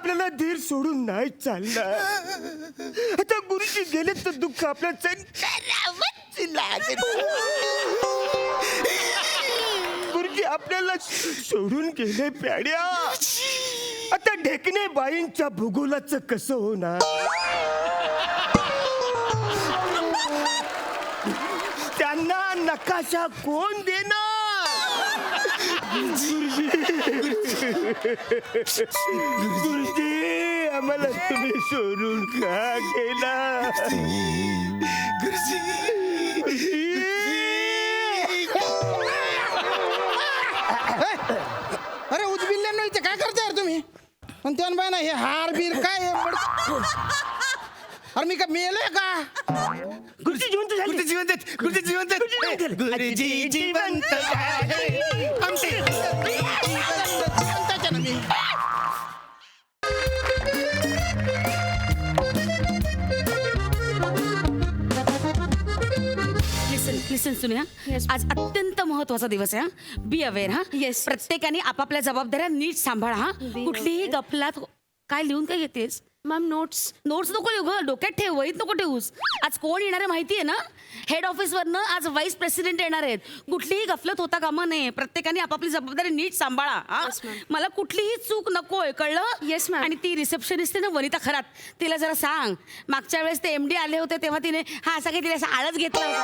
आपल्याला धीर सोडून नाही चालणार. आता गुरुजी गेले तर दुःख आपल्या गुरुजी आपल्याला सोडून गेले प्याड्या. आता ढेकणे बाईंच्या भूगोलाचं कसं होणार? त्यांना नकाशा कोण देणार? गुरुजी आम्हाला तुम्ही सोडून का गेला? अरे उजबिल्ल्यांनो इथे काय करताय यार तुम्ही? पण त्या बाय ना हे हार बीर काय अरे मी का मेलोय का? गुरुजी जिवंत झाले. गुरुजी जिवंत आहेत. गुरुजी जिवंत आहेत. गुरुजी जिवंत आहे. आमचे जिवंताच्या ना मी. लिसन सुनिया, आज अत्यंत महत्वाचा दिवस आहे. Be aware. हा Yes. प्रत्येकाने आपापल्या जबाबदाऱ्या नीट सांभाळा. हा कुठलीही गफलात काय लिहून काय घेतेस? Ma'am notes. नोट्स नको लिहू ग, डोक्यात ठेव, वहीत नको ठेवूस. आज कोण येणार आहे माहिती आहे ना? हेड ऑफिसवरनं आज व्हाईस प्रेसिडेंट येणार आहेत. कुठलीही गफलत होता कामा नये. प्रत्येकाने आपापली जबाबदारी नीट सांभाळा. हा? Yes, ma'am. मला कुठलीही चूक नकोय, कळलं? Yes, ma'am. आणि ती रिसेप्शनिस्ट आहे ना वनिता खरात, तिला जरा सांग, मागच्या वेळेस ते MD आले होते तेव्हा तिने हा असा काही तिला असा आळस घेतला होता.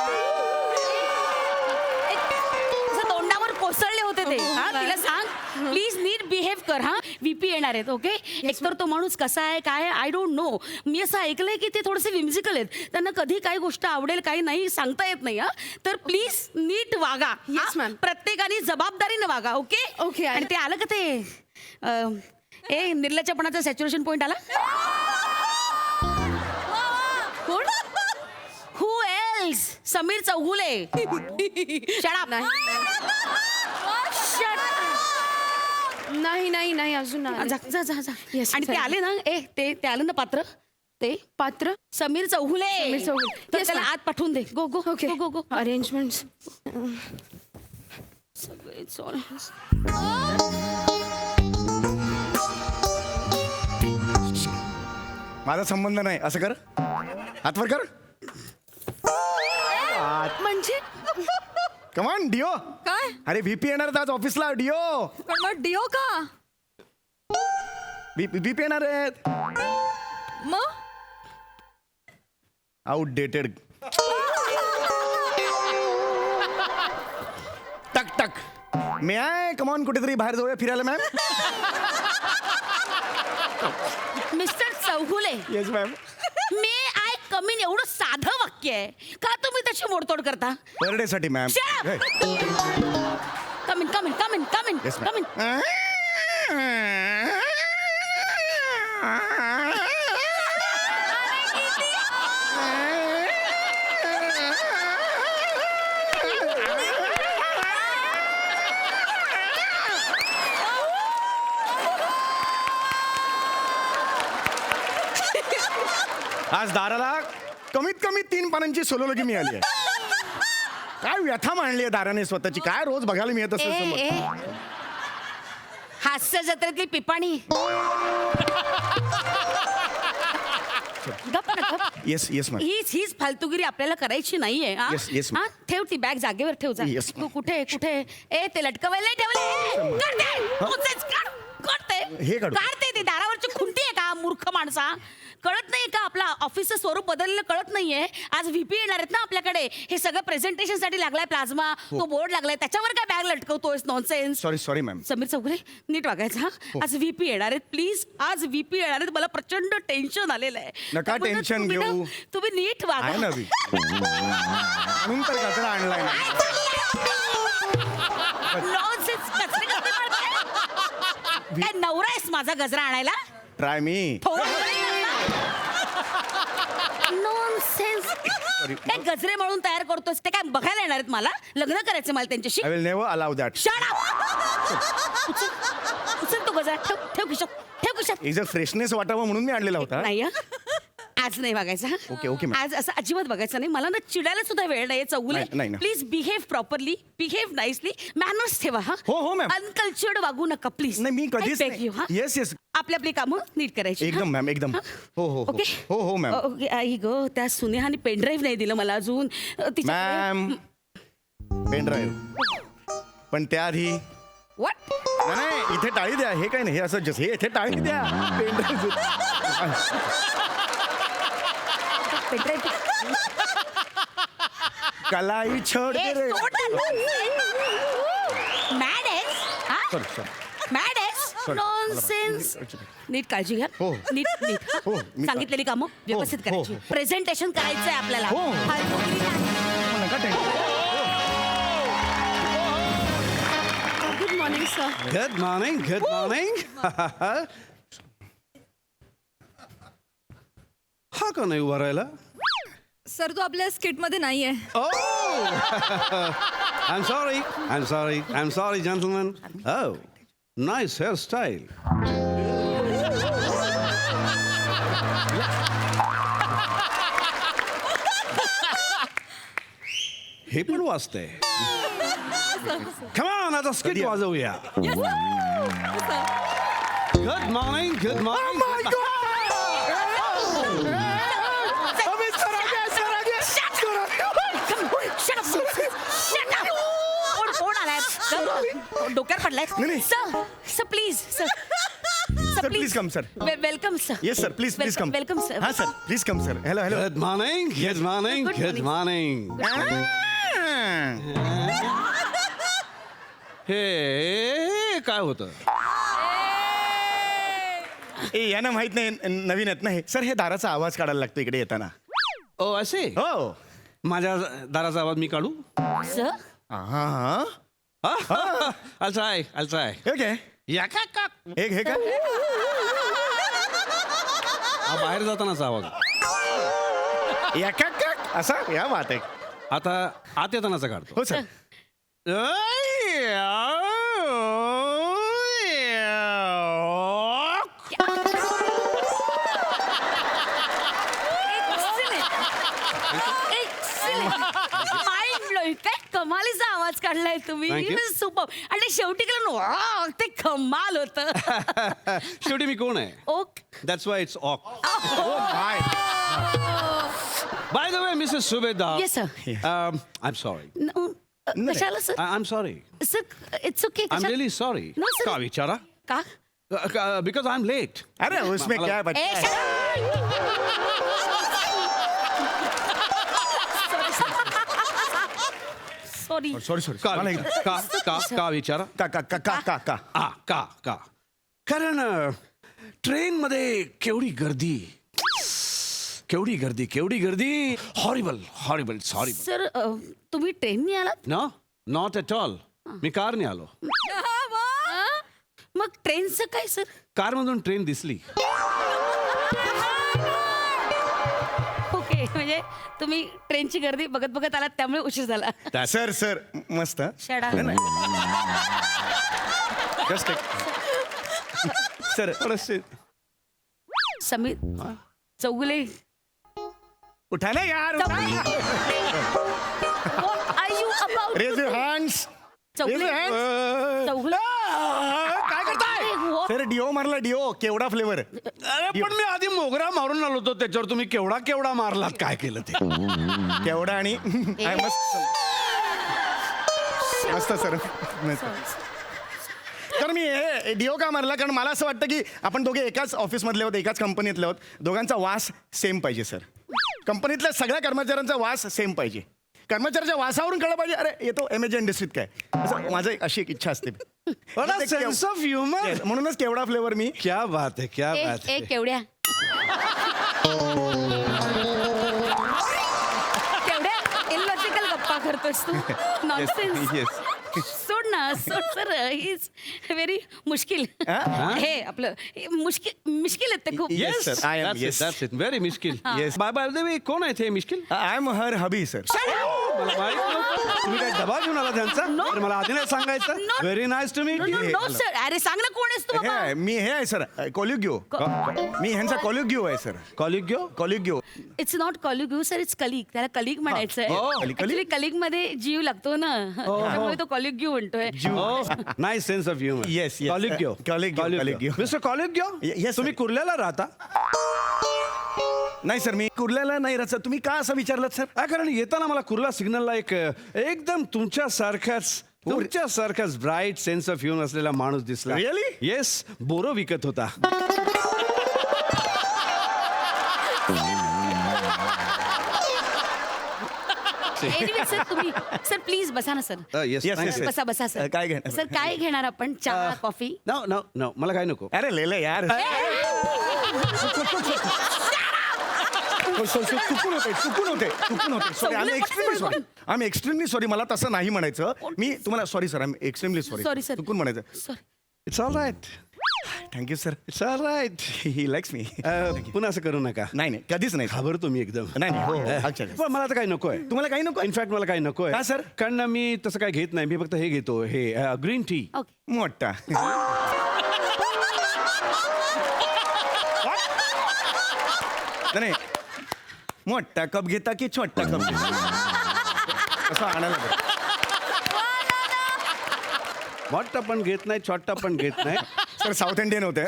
असं तोंडावर कोसळले होते ते. हा तिला सांग प्लीज नीट बिहेव कर. हा VP येणार आहेत. ओके, एकतर तो माणूस कसा आहे काय आय डोंट नो. मी असं ऐकलंय की ते थोडेसे विम्सिकल आहेत. त्यांना कधी काही गोष्ट आवडेल काही नाही सांगता येत नाही. हा तर प्लीज नीट वागा. Yes, हा? ma'am. प्रत्येकाने जबाबदारीने वागा. ओके Okay, आणि ते आलं का ते ए निर्लज्जपणाचा सॅच्युरेशन पॉइंट आला? कोण? Who else? Sameer Chougule. Shut up. नाही अजून नाही. जा जा जा जा. Yes, आणि ते sorry. आले ना ते आलं ना पात्र ते पात्र समीर चौगुले. समीर चौगुले. तर Yes, त्याला ma'am. आत पाठवून दे. गो गो ओके गो गो. अरेंजमेंट्स. माझा संबंध नाही. असं कर, हातवर कर. म्हणजे कमान डिओ. काय? अरे VP येणार आहेत आज ऑफिसला. डिओ पण मग डिओ का? VP येणार आहेत. मग आउटडेटेड. टक टक. मी आहे कमान कुठेतरी बाहेर जाऊया फिरायला ma'am. Mister Chougule, yes ma'am. May I come in एवढं साधं वाक्य आहे का तुम्ही त्याची मोडतोड करता? बर्थडे साठी ma'am. Come in come in come in come in yes come in. आज दाराला कमीत कमी 3 पानांची सोलोलॉजी मिळाली आहे. काय व्यथा मांडली आहे दाराने स्वतःची. काय रोज बघायला मिळत ए, असेल समोर. ए. हास्य जत्रेतली पिपाणी. गप ना, गप. Yes yes ma'am. हीच फालतुगिरी आपल्याला करायची नाहीये. हा? Yes, yes, ma'am. हा? ठेव ती बॅग जागेवर ठेव जा. Yes, ma'am. तू कुठे ए ते लटकवायला ठेवले. हे काढू. काढते ते दारावरची खुंटी आहे का मूर्ख माणसा? कळत नाही का आपला ऑफिसचं स्वरूप बदललेलं कळत नाहीये? आज VP येणार आहेत ना आपल्याकडे. हे सगळं प्रेझेंटेशन साठी लागलाय प्लाझ्मा. तो बोर्ड लागलाय त्याच्यावर काय बॅग लटकवतोयस? Nonsense. Sorry ma'am. Sameer Chougule नीट वागायचं. हा आज VP येणार आहेत प्लीज. आज VP येणार आहेत. मला प्रचंड टेन्शन आलेलं आहे. नका त्यामुळे टेन्शन तुम्ही ना- घेऊ. तुम्ही नीट वागा. आहे ना म्हणून तर कचरा आणलाय ना. Nonsense. कचरे कसले मारताय? काय नवरा आहेस माझा गजरा आणायला? ट्राय मी. नॉनसेन्स. काय गजरे म्हणून तयार करतोस? ते काय बघायला येणार आहेत मला? लग्न करायचं मला त्यांच्याशी. I will never allow that. Shut up. उचल तो गजरा. ठेव खिशात. ठेव खिशात. एक जर फ्रेशनेस वाटावं म्हणून मी आणलेला होता. नाही हं? आज नाही बघायचं. Okay, okay, ma'am. आज असं अजिबात बघायचं नाही. मला ना चिडायला सुद्धा वेळ नाही चौगुले. नाही ना. Please behave properly, behave nicely, manners ठेवा. हा हो, मॅम. अनकल्चर्ड वागू नका प्लीज. नाही मी कधीच हा येस येस. आपली आपली कामं नीट करायची हा? एकदम मॅम एकदम हो हो ओके हो मॅम ओके आई ग त्या सुनेहाने पेनड्राईव्ह नाही दिलं मला अजून तिच्याकडे- मॅम पेनड्राईव्ह पण त्याआधी What? नाही इथे टाळी द्या हे काय नाही हे असं जसं हे इथे टाळी द्या पेनड्राईव्ह पेनड्राईव्ह कलाई छोड दे रे मॅड आहेस हा सॉरी सॉरी मॅड आहेस Sorry. नॉनसेन्स नीट काळजी घ्या हो. नीट नीट हो, मी- सांगितलेली कामं व्यवस्थित हो, करायची हो. प्रेझेंटेशन करायचंय आपल्याला हो. फालतूगिरी नाही. नका tension good morning sir Good morning, good morning. हा का नाही उभा राहिला? सर तू आपल्या स्किट मध्ये नाहीये. I'm sorry, gentlemen. Oh, nice hairstyle. हे पण वाजते. Come on, आता skit वाजवूया. Good morning, good morning. कोण आलाय डोक्यावर पडलाय नाही, नाही. Sir please sir Sir, please come, sir. Welcome sir yes sir please please come welcome sir हां sir please come sir hello hello Good morning, good morning, Good good morning. हे काय होतं? ए यांना माहित नाही नवीन आहेत ना हे सर हे दाराचा आवाज काढायला लागतो इकडे येताना ओ असे हो माझ्या दाराचा आवाज मी काढू? सर हां I'll try. ओके या का का? एक हे का हा बाहेर जातानाचा आवाज. या का असा या बात आहे आता आत येतानाचा काढतो. हो सर माइंड ब्लोईंग काय कमालीचा आवाज काढलाय तुम्ही Thank you. सुपर आणि शेवटी केलं वाव, ते कमाल होत शेवटी मी कोण आहे? ओक That's why it's awk. Hi By the way, Mrs. Subedar. Yes sir I'm sorry. कशाला sir I'm sorry. Sir it's okay I'm really sorry. No, sir. का विचारा? का Because I'm late. अरे उसमें क्या है ए बच्चा सॉरी सॉरी सॉरी का विचारा? का कारण ट्रेन मध्ये केवढी गर्दी हॉरिबल सॉरी सर तुम्ही ट्रेननी आलात नो नॉट एट ऑल मी कारने आलो. मग ट्रेनचं काय सर कार मधून ट्रेन दिसली. ओके म्हणजे तुम्ही ट्रेनची गर्दी बघत बघत आलात त्यामुळे उशीर झाला सर सर मस्त शेडा जस्ट सर समीर चौगुले उठा ना यार What are you about? Raise your hands Chougule Chougule काय करताय सर डिओ मारला डिओ केवढा फ्लेवर अरे पण मी आधी मोगरा मारून आलो होतो त्याच्यावर तुम्ही केवढा मारलात काय केलं ते. केवढा आणि हाय, मस्त मस्त सर तर मी हे डिओ का मारला कारण मला असं वाटतं की आपण दोघे एकाच ऑफिसमधले आहोत एकाच कंपनीतले आहोत दोघांचा वास सेम पाहिजे सर कंपनीतल्या सगळ्या कर्मचाऱ्यांचा वास सेम पाहिजे कर्मचाऱ्याच्या वासावरून कळलं पाहिजे अरे येतो एमएजी इंडस्ट्रीत काय असं माझं अशी एक इच्छा असते सेन्स ऑफ ह्युमर. Yes, म्हणूनच केवढा फ्लेवर मी क्या बात है क्या बात है. एक केवढ्या केवढ्या इलॉजिकल गप्पा करतोस तू नॉनसेन्स येस सोड ना सोड सर इज व्हेरी मुश्किल हे आपलं मुश्किल आहेत ते खूप Yes, sir. I am, yes. That's it. Very मिश्किल. Yes. By the way, कोण आहे ते मिश्किल? I am her hubby sir मला माहित नव्हतं. तुम्ही काय डबा घेऊन आला त्यांचा No. अरे, मला आधी नाही सांगायचं. No. Very nice to meet you. No sir अरे सांग ना कोण आहेस तू हे बाबा आहे, मी हे आहे सर कॉलिग्यो मी ह्यांचा कॉलिग्यो आहे sir कॉलिग्यो. कॉलिग्यो it's not कॉलिग sir it's colleague त्याला कलिग म्हणायचं Oh, आहे ऍक्च्युली कलिग मध्ये जीव लागतो ना त्यामुळे तो कॉलिग म्हणतोय nice sense of humour. Yes, yes. कॉलिग्यो. Colleague. Mister कॉलिग्यो. Yes, तुम्ही sir. कुर्ल्याला राहता. नाही सर मी कुर्ल्याला नाही राहत सर तुम्ही का असं विचारलं सर काय कारण येताना मला कुर्ला सिग्नलला एक एकदम तुमच्यासारखाच ब्राईट सेन्स ऑफ ह्युमर असलेला माणूस दिसला. Really? येस बोरो विकत होता. Anyway, सर तुम्ही सर प्लीज बसा ना sir yes Yes, yes, yes. बसा बसा सर काय घेणार? सर काय घेणार आपण चहा कॉफी नो नो नो मला काय नको. अरे लेले यार चुकून होते सॉरी आम्ही एक्स्ट्रीमली सॉरी मला तसं नाही म्हणायचं मी तुम्हाला सॉरी सर आम्ही एक्स्ट्रीमली सॉरी सॉरी सर चुकून म्हणायचं sorry it's all right. Thank you sir it's all right. He likes me पुन्हा असं करू नका. नाही कधीच नाही घाबरतो मी एकदम. नाही हो अच्छा पण मला तर काही नकोय. तुम्हाला काही नको इनफॅक्ट मला काही नकोय. का, sir? कारण ना मी तसं काय घेत नाही. मी फक्त हे घेतो हे ग्रीन टी. ओके मोठा नाही मोठा कप घेता की छोटा कप घेता असं आणायला पाहिजे. मोठा पण घेत नाही छोटा पण घेत नाही. सर साऊथ इंडियन होते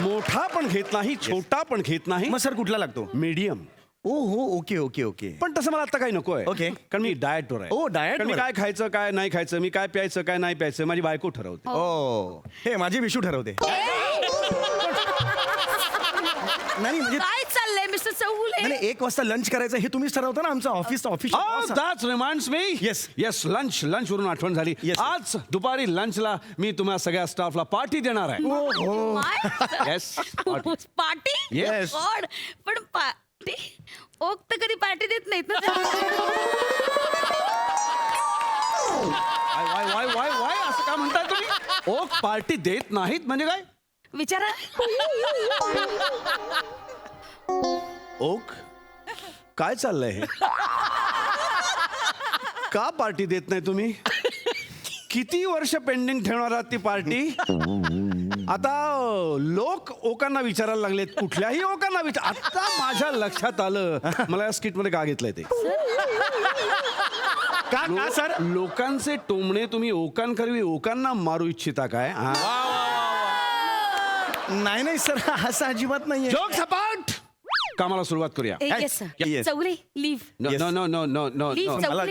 मोठा पण घेत नाही छोटा पण घेत नाही. मग सर कुठला लागतो मीडियम. ओ हो ओके ओके ओके पण तसं मला आता काही नकोय. Okay. कारण मी डाएटवर आहे. Oh, diet कारण मी वर. काय खायचं काय नाही खायचं मी काय प्यायचं काय नाही प्यायचं माझी बायको ठरवते. ओ हे माझी विशू ठरवते नाही म्हणजे काय चाललंय मिस्टर चौगुले नाही 1 वाजता लंच करायचं हे तुम्हीच ठरवता ना आमचं office that's reminds me. Yes. Yes lunch वरून आठवण झाली. Yes, sir. आज दुपारी लंचला मी तुम्हा सगळ्या स्टाफला पार्टी देणार आहे. हो. Yes party Yes. गॉड पण पार्टी ओक तर कधी पार्टी देत नाहीत ना वाय असं का म्हणताय तुम्ही. ओक पार्टी देत नाहीत म्हणजे काय. विचारा ओक काय चाललंय हे. का पार्टी देत नाही तुम्ही. किती वर्ष पेंडिंग ठेवणार आहात ती पार्टी. आता लोक ओकांना विचारायला लागलेत कुठल्याही ओकांना आता माझ्या लक्षात आलं मला या स्किट मध्ये का घेतलंय ते. का सर लोकांचे टोमणे तुम्ही ओकांकरवी ओकांना मारू इच्छिता काय. नाही सर असं अजिबात नाहीये जोक सपाट. कामाला सुरुवात करूया. Yes Yes. Chougule leave no no no no no no Leave, no sir. मला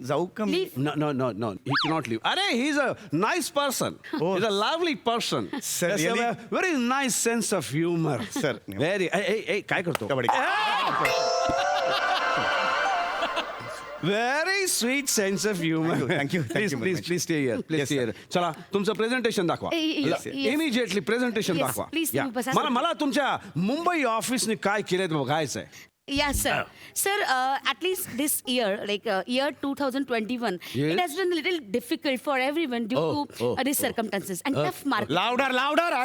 जाऊ का मी? Leave No, no, no, no. He cannot leave. Arey, he's a nice person. Oh. He's a lovely person. Sir, Has really? a very nice sense of humor. Sir. Very. Hey, काय करतो? Kabaddi Very sweet sense of humor. Thank you very much. Please stay here. Please Yes, stay sir. here. चला तुमचं presentation दाखवा. Yes. Immediately presentation Yes, दाखवा. please, Yeah. तुम्ही बसा. मला तुमच्या मुंबई ऑफिसने काय केलंय ते बघायचंय. Yes, sir. Sir, at least this year, like year 2021, Yes. it has been a little difficult for everyone due to these circumstances and tough market. लावडार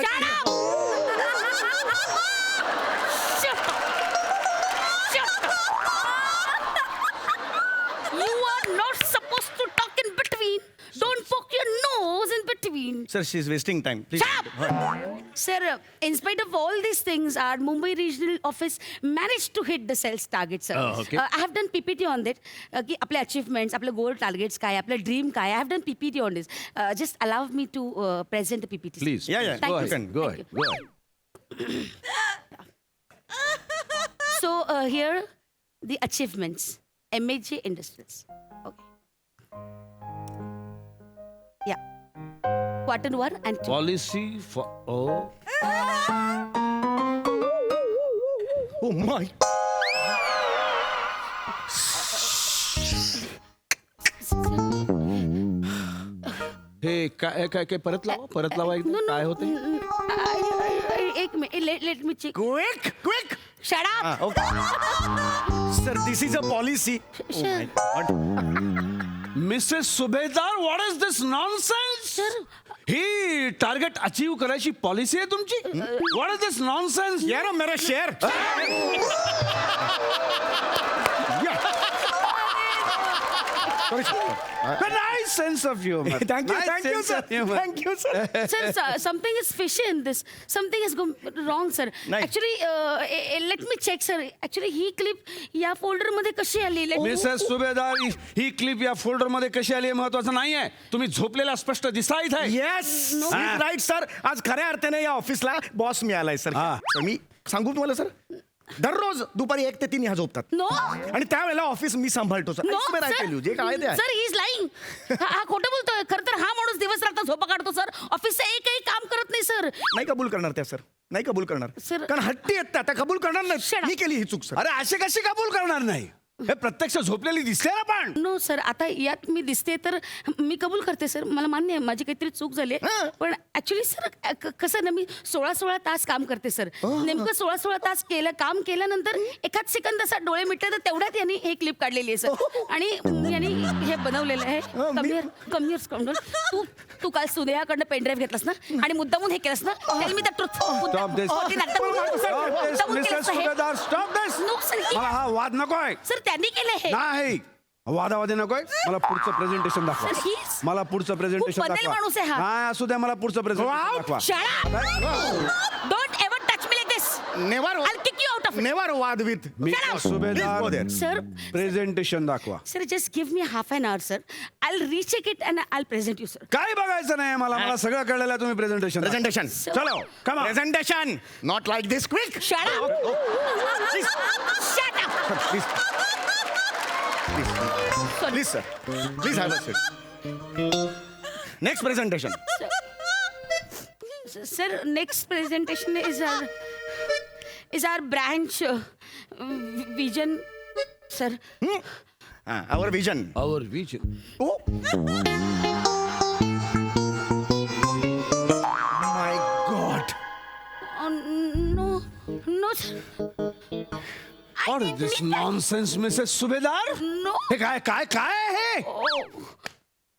Shut up! Shut up! Shut up! You are not supposed to talk in between. Don't poke your nose in between. Sir she is wasting time please Shut up! Sir, in spite of all these things, our Mumbai regional office managed to hit the sales target, sir. Oh, okay. I have done PPT on that. की आपले achievements, आपले goal targets काय, आपलं dream काय. I have done PPT on this. Just allow me to present the PPT. sir. Please. Yeah. Thank Go you, ahead. sir. Go Thank ahead. Go ahead. So here, the achievements. MHJ Industries. Okay. Yeah. Q1 and 2. Policy for oh my हे काय परत लावा एकदा. No, no. काय होते. एक minute let me check quick shut up okay sir this is a policy Mrs Subhedar what is this nonsense. Sir ही target achieve करायची पॉलिसी आहे तुमची? What is this nonsense? यार मेरा शेर nice sense of humour. Thank you sir thank you sir sir something is fish in this something is wrong sir नाही. Actually let me check sir actually ही clip या folder मध्ये कशी आली मिसेस सुभेदार, ही क्लिप या फोल्डर मध्ये कशी आली हे महत्वाचं नाहीये. तुम्ही झोपलेला स्पष्ट दिसता इथे. Yes right sir. आज खऱ्या अर्थाने या ऑफिसला बॉस मिळालाय सर. हा. तर मी सांगू तुम्हाला सर, दररोज दुपारी 1 ते 3 ह्या झोपतात. नो आणि त्यावेळेला ऑफिस मी सांभाळतो sir. No I tell you, जे काय ते आहे. Sir he is lying. हा खोटं बोलतोय. खरं तर हा माणूस दिवस रात्र झोपा काढतो सर. ऑफिसचं एकही काम करत नाही सर. नाही कबूल करणार त्या सर, नाही कबूल करणार सर. कारण हट्टी आहेत त्या कबूल करणार Shut नाही. up. मी केली ही चूक सर. अरे अशी कशी कबूल करणार नाही? हे प्रत्यक्ष झोपलेली दिसले ना पण. नो सर आता यात मी दिसते तर मी कबूल करते सर. मला मान्य आहे माझी काहीतरी चूक झाली आहे. हां. पण ऍक्च्युली सर कसं ना मी 16 तास काम करते सर. नेमकं 16 तास काम केल्यानंतर एखाद सेकंद असा डोळे मिटले तर तेवढ्यात यांनी हे क्लिप काढलेली आहे सर. आणि यांनी हे बनवलेलं आहे. कमियर स्काउंडर. तू काल सुनेहाकडनं पेनड्राईव्ह घेतलास ना आणि मुद्दामून हे केलंस ना. त्याला मी Stop this. मिसेस सुभेदार, स्टॉप दिस. नो सर मला हा वाद नकोय. सर त्यांनी केलं हे. नाही वादावादी नकोय. मला पुढचं प्रेझेंटेशन दाखवा. Sir, he's- मला पुढचं प्रेझेंटेशन खूप बनेल दाखवा. माणूस आहे हा. नाही असू द्या, मला पुढचं प्रेझेंटेशन दाखवा. Don't ever touch me like this. Never I'll kick you out of it. Never वाद विथ मिसेस Please go सुभेदार, there. Sir, प्रेझेंटेशन दाखवा. sir, just give me half an hour, sir. I'll recheck it and I'll present you, sir. काय बघायचं नाही मला सगळं कळलेलं आहे. तुम्ही प्रेझेंटेशन प्रेझेंटेशन चलो कमा. Presentation not like this quick. Shut up. Shut up. Sorry. Please sir please have a seat. Next presentation. Sir, next presentation is our branch vision, sir. Our vision. Our vision. My god. No, sir. What is this nonsense, Mrs Subedar? No. हे काय काय काय आहे?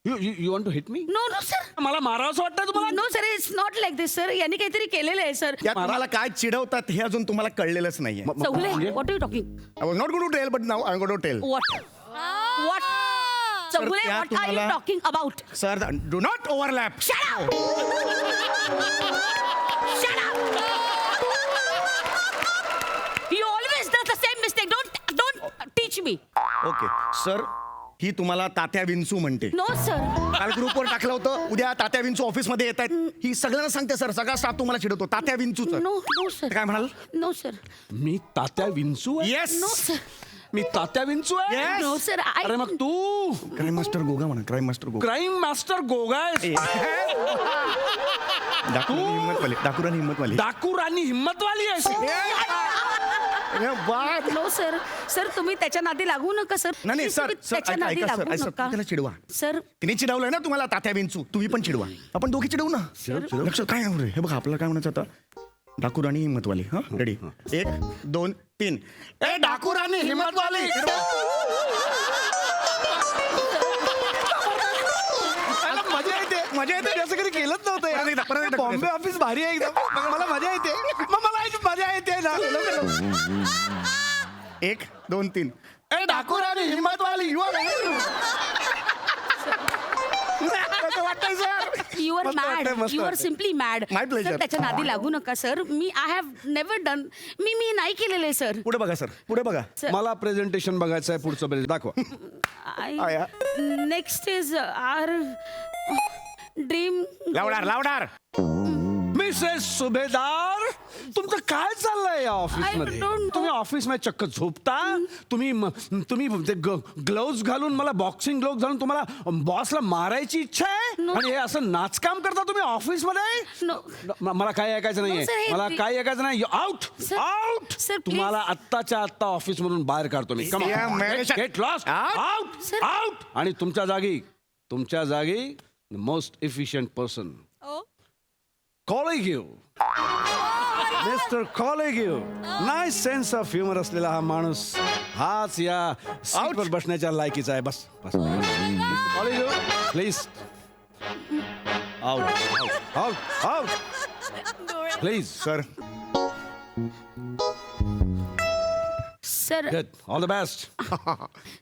You want to hit me? No, sir. मला मारावंसं वाटतं तुम्हाला? No, sir, it's not like this, sir. यांनी काहीतरी केलेलं आहे, sir. यात मला काय चिडवतात हे अजून तुम्हाला कळलेलंच नाहीये. Chougule, what are you talking? I was not going to tell, but now I'm going to tell. What? What? Chougule, त्या what are you तुम्हाला- talking about? Sir, do not overlap. Shut up! Shut up! You always does the same mistake. Don't teach me. Okay sir, ही तुम्हाला तात्या विंचू म्हणते. No, sir. काल ग्रुपवर टाकलं होतं उद्या तात्या विंचू ऑफिस मध्ये येत आहेत. ही सगळ्यांना सांगते सर, सगळा स्टाफ तुम्हाला चिडवतो तात्या विंचूच. No, sir. काय म्हणाल? No, sir. मी तात्या विंचू आहे? येस. No, sir. मी तात्या विंचू आहे? Yes. No, sir. अरे मग तू क्राईम मास्टर गोगा म्हणा, crime master Goga. Crime master Goga आहेस? डाकुरानी हिम्मतवाली, डाकुरानी हिम्मतवाली. डाकूर आणि हिम्मतवाली आहेस? No, sir. Sir, तुम्ही त्याच्या नादी लागू नका, सर. नाही नाही सर, तुम्ही सर त्याच्या ऐका नादी ऐका सर, लागू ऐका, नका. त्याला चिडवा. सर, तिने चिडवलंय ना तुम्हाला तात्या विंचू, तुम्ही पण चिडवा. आपण दोघी चिडवू ना. लक्षात काय आहे रे? हे बघा आपल्याला काय म्हणायचं आता. डाकुरानी हिम्मतवाली. हा रेडी. 1 2 3. ए डाकुरानी हिम्मतवाली. मजा येते. मजा येते. असं कधी केलंच नव्हतं परत एकदा, परत एकदा. बॉम्बे ऑफिस भारी आहे एकदम. मला मजा येते. मग मला मजा येते ना. 1 2 3. ए डाकुरानी हिम्मतवाली. कसं वाटतंय सर? यू आर मस्त वाटतंय, मॅड. मस्त यू आर वाटतंय. Simply mad. My pleasure. त्याच्या नादी लागू नका सर. मी आय हॅव नेव्हर डन. मी नाही केलेलं आहे सर. पुढे बघा सर, पुढे बघा. मला प्रेझेंटेशन बघायचं आहे. पुढचं प्रेझेंट दाखवा. आया. Next is our dream. लावणार लावणार. मिसेस सुभेदार, तुमचं काय चाललंय या ऑफिस I मध्ये? don't know. तुम्ही ऑफिस मध्ये चक्क झोपता. तुम्ही ते ग्लोव्ज घालून, मला बॉक्सिंग ग्लोव्ज घालून तुम्हाला बॉसला मारायची इच्छा आहे No. आणि हे असं नाचकाम करता तुम्ही ऑफिस मध्ये? No. मला काय ऐकायचं No, sir, नाहीये. हे- मला काय ऐकायचं नाही. Out Sir, out. sir, please. तुम्हाला आत्ताच्या आत्ता ऑफिस मधून बाहेर काढतो मी. Yeah, man. Get lost. Out. Out Sir. Out. आणि तुमच्या जागी most efficient person colleague. Mister colleague. Nice sense of humour असलेला हा माणूस हाच या सीटवर बसण्याच्या लायकीचा आहे. बस बस. Colleague please. Out out out please sir sir good all the best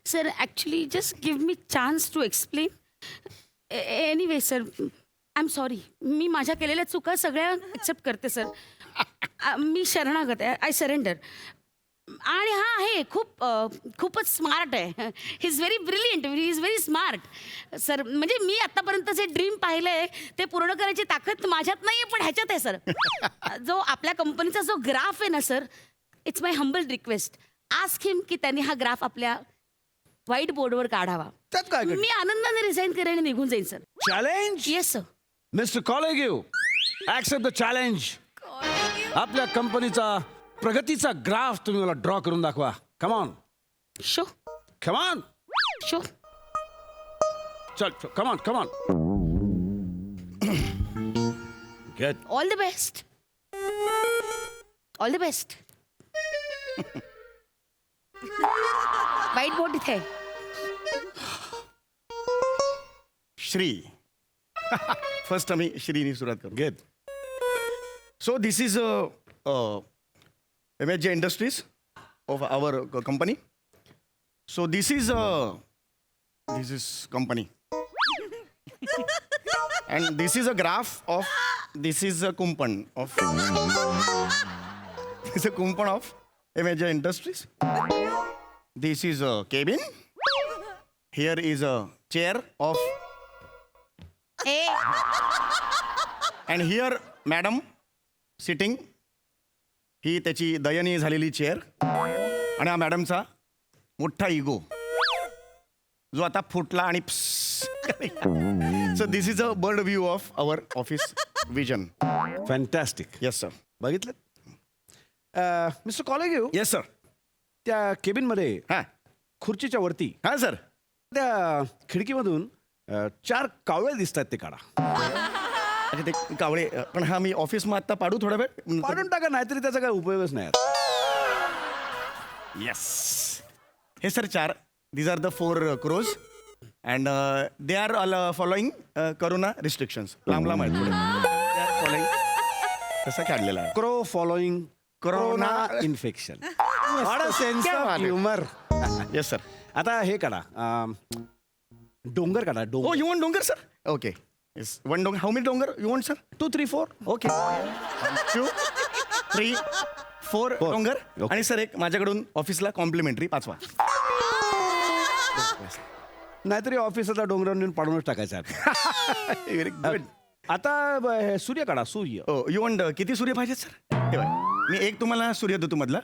sir actually just give me chance to explain anyway sir I am sorry. मी माझ्या केलेल्या चुका सगळ्या ॲक्सेप्ट करते सर. मी शरणागत आहे. I surrender. आणि हा आहे खूपच स्मार्ट आहे. He is very brilliant. He is very smart sir. म्हणजे मी आत्तापर्यंत जे ड्रीम पाहिलं आहे ते पूर्ण करायची ताकद माझ्यात नाही आहे पण ह्याच्यात आहे सर. जो आपल्या कंपनीचा जो ग्राफ आहे ना sir, it's my humble request. Ask him की त्यांनी हा ग्राफ आपल्या व्हाईट बोर्डवर काढावा. त्यात काय मी आनंदाने रिझाईन करेन आणि निघून जाईन sir. Challenge yes sir. Mister colleague accept the challenge. आपल्या कंपनीचा प्रगतीचा ग्राफ तुम्ही मला ड्रॉ करून दाखवा. Come on show come on show. चल come on come on. Good. All the best. All the best. Whiteboard इथे आहे. श्री. फर्स्ट आम्ही श्रीनी सुरुवात करू. Good. So this is MHJ Industries of our company. So this is company, and this is a graph of. This is a kumpan of. This is a kumpan of MHJ Industries. This is a cabin. Here is a chair of. And here, madam. Sitting ही त्याची दयनीय झालेली chair आणि हा मॅडमचा मोठा ego जो आता फुटला आणि so this is a bird view of our office vision. Fantastic. Yes sir. बघितलं मिस्टर कॉलेगिव. Yes sir. त्या केबिनमध्ये हां खुर्चीच्या वरती हां सर. त्या खिडकीमधून 4 कावळे दिसतात ते काढा. अच्छा ते कावळे पण हा मी ऑफिस मग आता पाडू थोडा वेळ. पाडून टाका नाहीतरी त्याचा काही उपयोगच नाही. येस. हे sir 4 these are the 4 crows and they are all following corona restrictions. लांब लांब आहेत थोडे. दे आर फॉलोईंग तसा काढलेला आहे. Crow following corona Corona. Infection. What a sense क्या ऑफ बात है. ह्युमर. Yes sir. आता हे काढा डोंगर काढा. Oh, डोंगर you want dongar, sir? Okay. Yes. One dongar. How many dongar you want, sir? 2 3 4. Okay. 1 2 3 4 dongar. Okay. आणि सर एक माझ्याकडून ऑफिसला कॉम्प्लिमेंटरी 5वा. नाहीतरी ऑफिसला डोंगरावर नेऊन पाडूनच टाकायचा. Very good. आता हे सूर्य काढा. सूर्य. Oh, you want किती सूर्य पाहिजेत सर? हे बघा. मी एक तुम्हाला सूर्य देतो मधला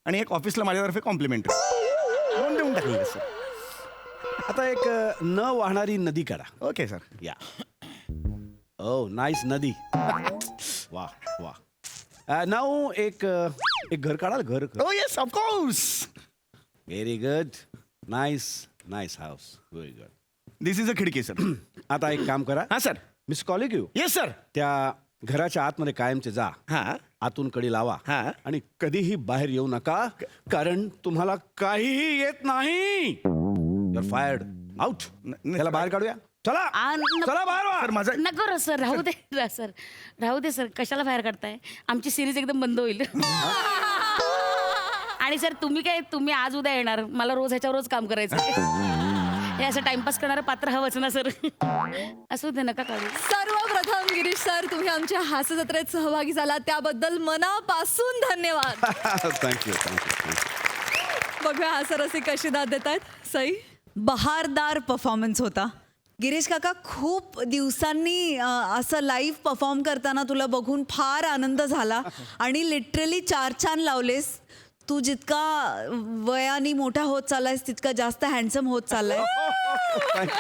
आणि एक ऑफिसला माझ्यातर्फे कॉम्प्लिमेंटरी. 2 देऊन टाकले सर. आता एक न वाहणारी नदी काढा. Okay sir. या. ओ नाईस नदी. वा वा. नाव एक घर काढा. घर. Oh yes, of course. Very good. Nice nice house. Very good. This is a khidki sir. आता एक काम करा. हां sir. Miss colleague yes sir. त्या घराच्या आतमध्ये कायमचे जा. हां. आतून कडी लावा. हा. आणि कधीही बाहेर येऊ नका कारण तुम्हाला काहीही येत नाही. Your fired. आउट. त्याला बाहेर काढूया. चला चला बाहेर व्हा. सर माझा नको सर. राहू दे सर. राहू दे सर. कशाला बाहेर काढताय. आमची सिरीज एकदम बंद होईल. आणि सर तुम्ही आज उद्या येणार. मला रोज ह्याच्यावर रोज काम करायचं. हे असं टाइमपास करणारं पात्र हवंच ना सर. असू दे नका काढू. सर्वप्रथम गिरीश सर, तुम्ही आमच्या हास्य जत्रेत सहभागी झाला त्याबद्दल मनापासून धन्यवाद. Thank you thank you. बघूया हा सर असे कशी दाद देत आहेत. सई. बहारदार परफॉर्मन्स होता. गिरीश काका, खूप दिवसांनी असं लाईव्ह परफॉर्म करताना तुला बघून फार आनंद झाला आणि लिटरली 4 छान लावलेस. तू जितका वयाने मोठा होत चाललायस तितका जास्त हँडसम होत चाललाय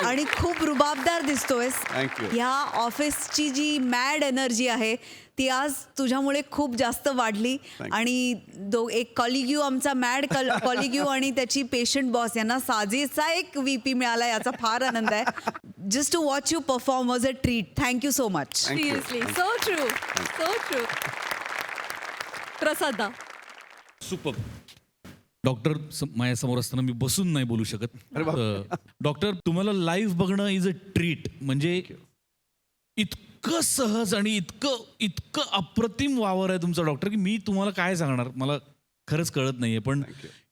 आणि खूप रुबाबदार दिसतोयस. Thank you. ह्या ऑफिसची जी मॅड एनर्जी आहे ती आज तुझ्यामुळे खूप जास्त वाढली. आणि एक कॉलिग्यू, आमचा मॅड कॉलिग्यू आणि त्याची पेशंट बॉस यांना साजेसा एक VP मिळाला, याचा फार आनंद आहे. Just to watch you perform was a treat. Thank you so much. Seriously so true. So true. प्रसादा. सुपर. डॉक्टर माझ्या समोर असताना मी बसून नाही बोलू शकत. डॉक्टर तुम्हाला लाईव्ह बघणं इज अ ट्रीट. म्हणजे इतकं सहज आणि इतकं इतकं अप्रतिम वावर आहे तुमचा डॉक्टर की मी तुम्हाला काय सांगणार, मला खरंच कळत नाहीये. पण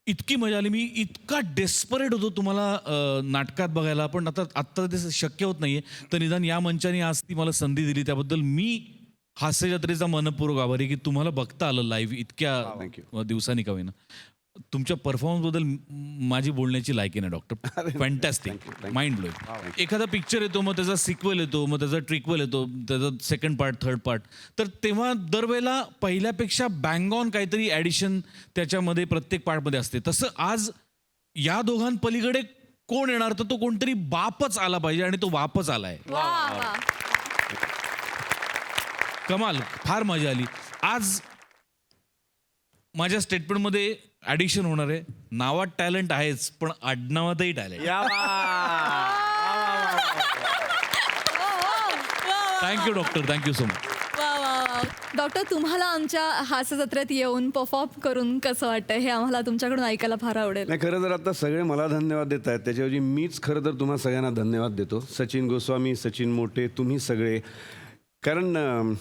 इतकी मजा आली, मी इतका डेस्परेट होतो तुम्हाला नाटकात बघायला, पण आत्ता ते शक्य होत नाहीये. तर निदान या मंचाने आज ती मला संधी दिली, त्याबद्दल मी हास्य जत्रेचा मनपूर्वक आभारी की तुम्हाला बघता आलं लाईव्ह इतक्या दिवसांनी का होईना. तुमच्या परफॉर्मन्सबद्दल माझी बोलण्याची लायकी नाही डॉक्टर. Fantastic, mind blowing. एखादा पिक्चर येतो, मग त्याचा सिक्वेल येतो, मग त्याचा ट्रिक्वेल येतो, त्याचा सेकंड पार्ट, थर्ड पार्ट, तर तेव्हा दरवेळेला पहिल्यापेक्षा बँग ऑन काहीतरी ॲडिशन त्याच्यामध्ये प्रत्येक पार्टमध्ये असते. तसं आज या दोघांपलीकडे कोण येणार, तर तो कोणतरी बापच आला पाहिजे आणि तो बापच आलाय. कमाल, फार मजा आली. आज माझ्या स्टेटमेंटमध्ये ॲडिशन होणार आहे. नावात टॅलेंट आहेच, पण आडनावातही talent. Thank you doctor, thank you so much. Doctor, तुम्हाला आमच्या हास्य जत्रेत येऊन परफॉर्म करून कसं वाटतं हे आम्हाला तुमच्याकडून ऐकायला फार आवडेल. नाही, खरं तर आता सगळे मला धन्यवाद देत आहेत, त्याच्याऐवजी मीच खरं तर तुम्हा सगळ्यांना धन्यवाद देतो. सचिन गोस्वामी, सचिन मोटे, तुम्ही सगळे. कारण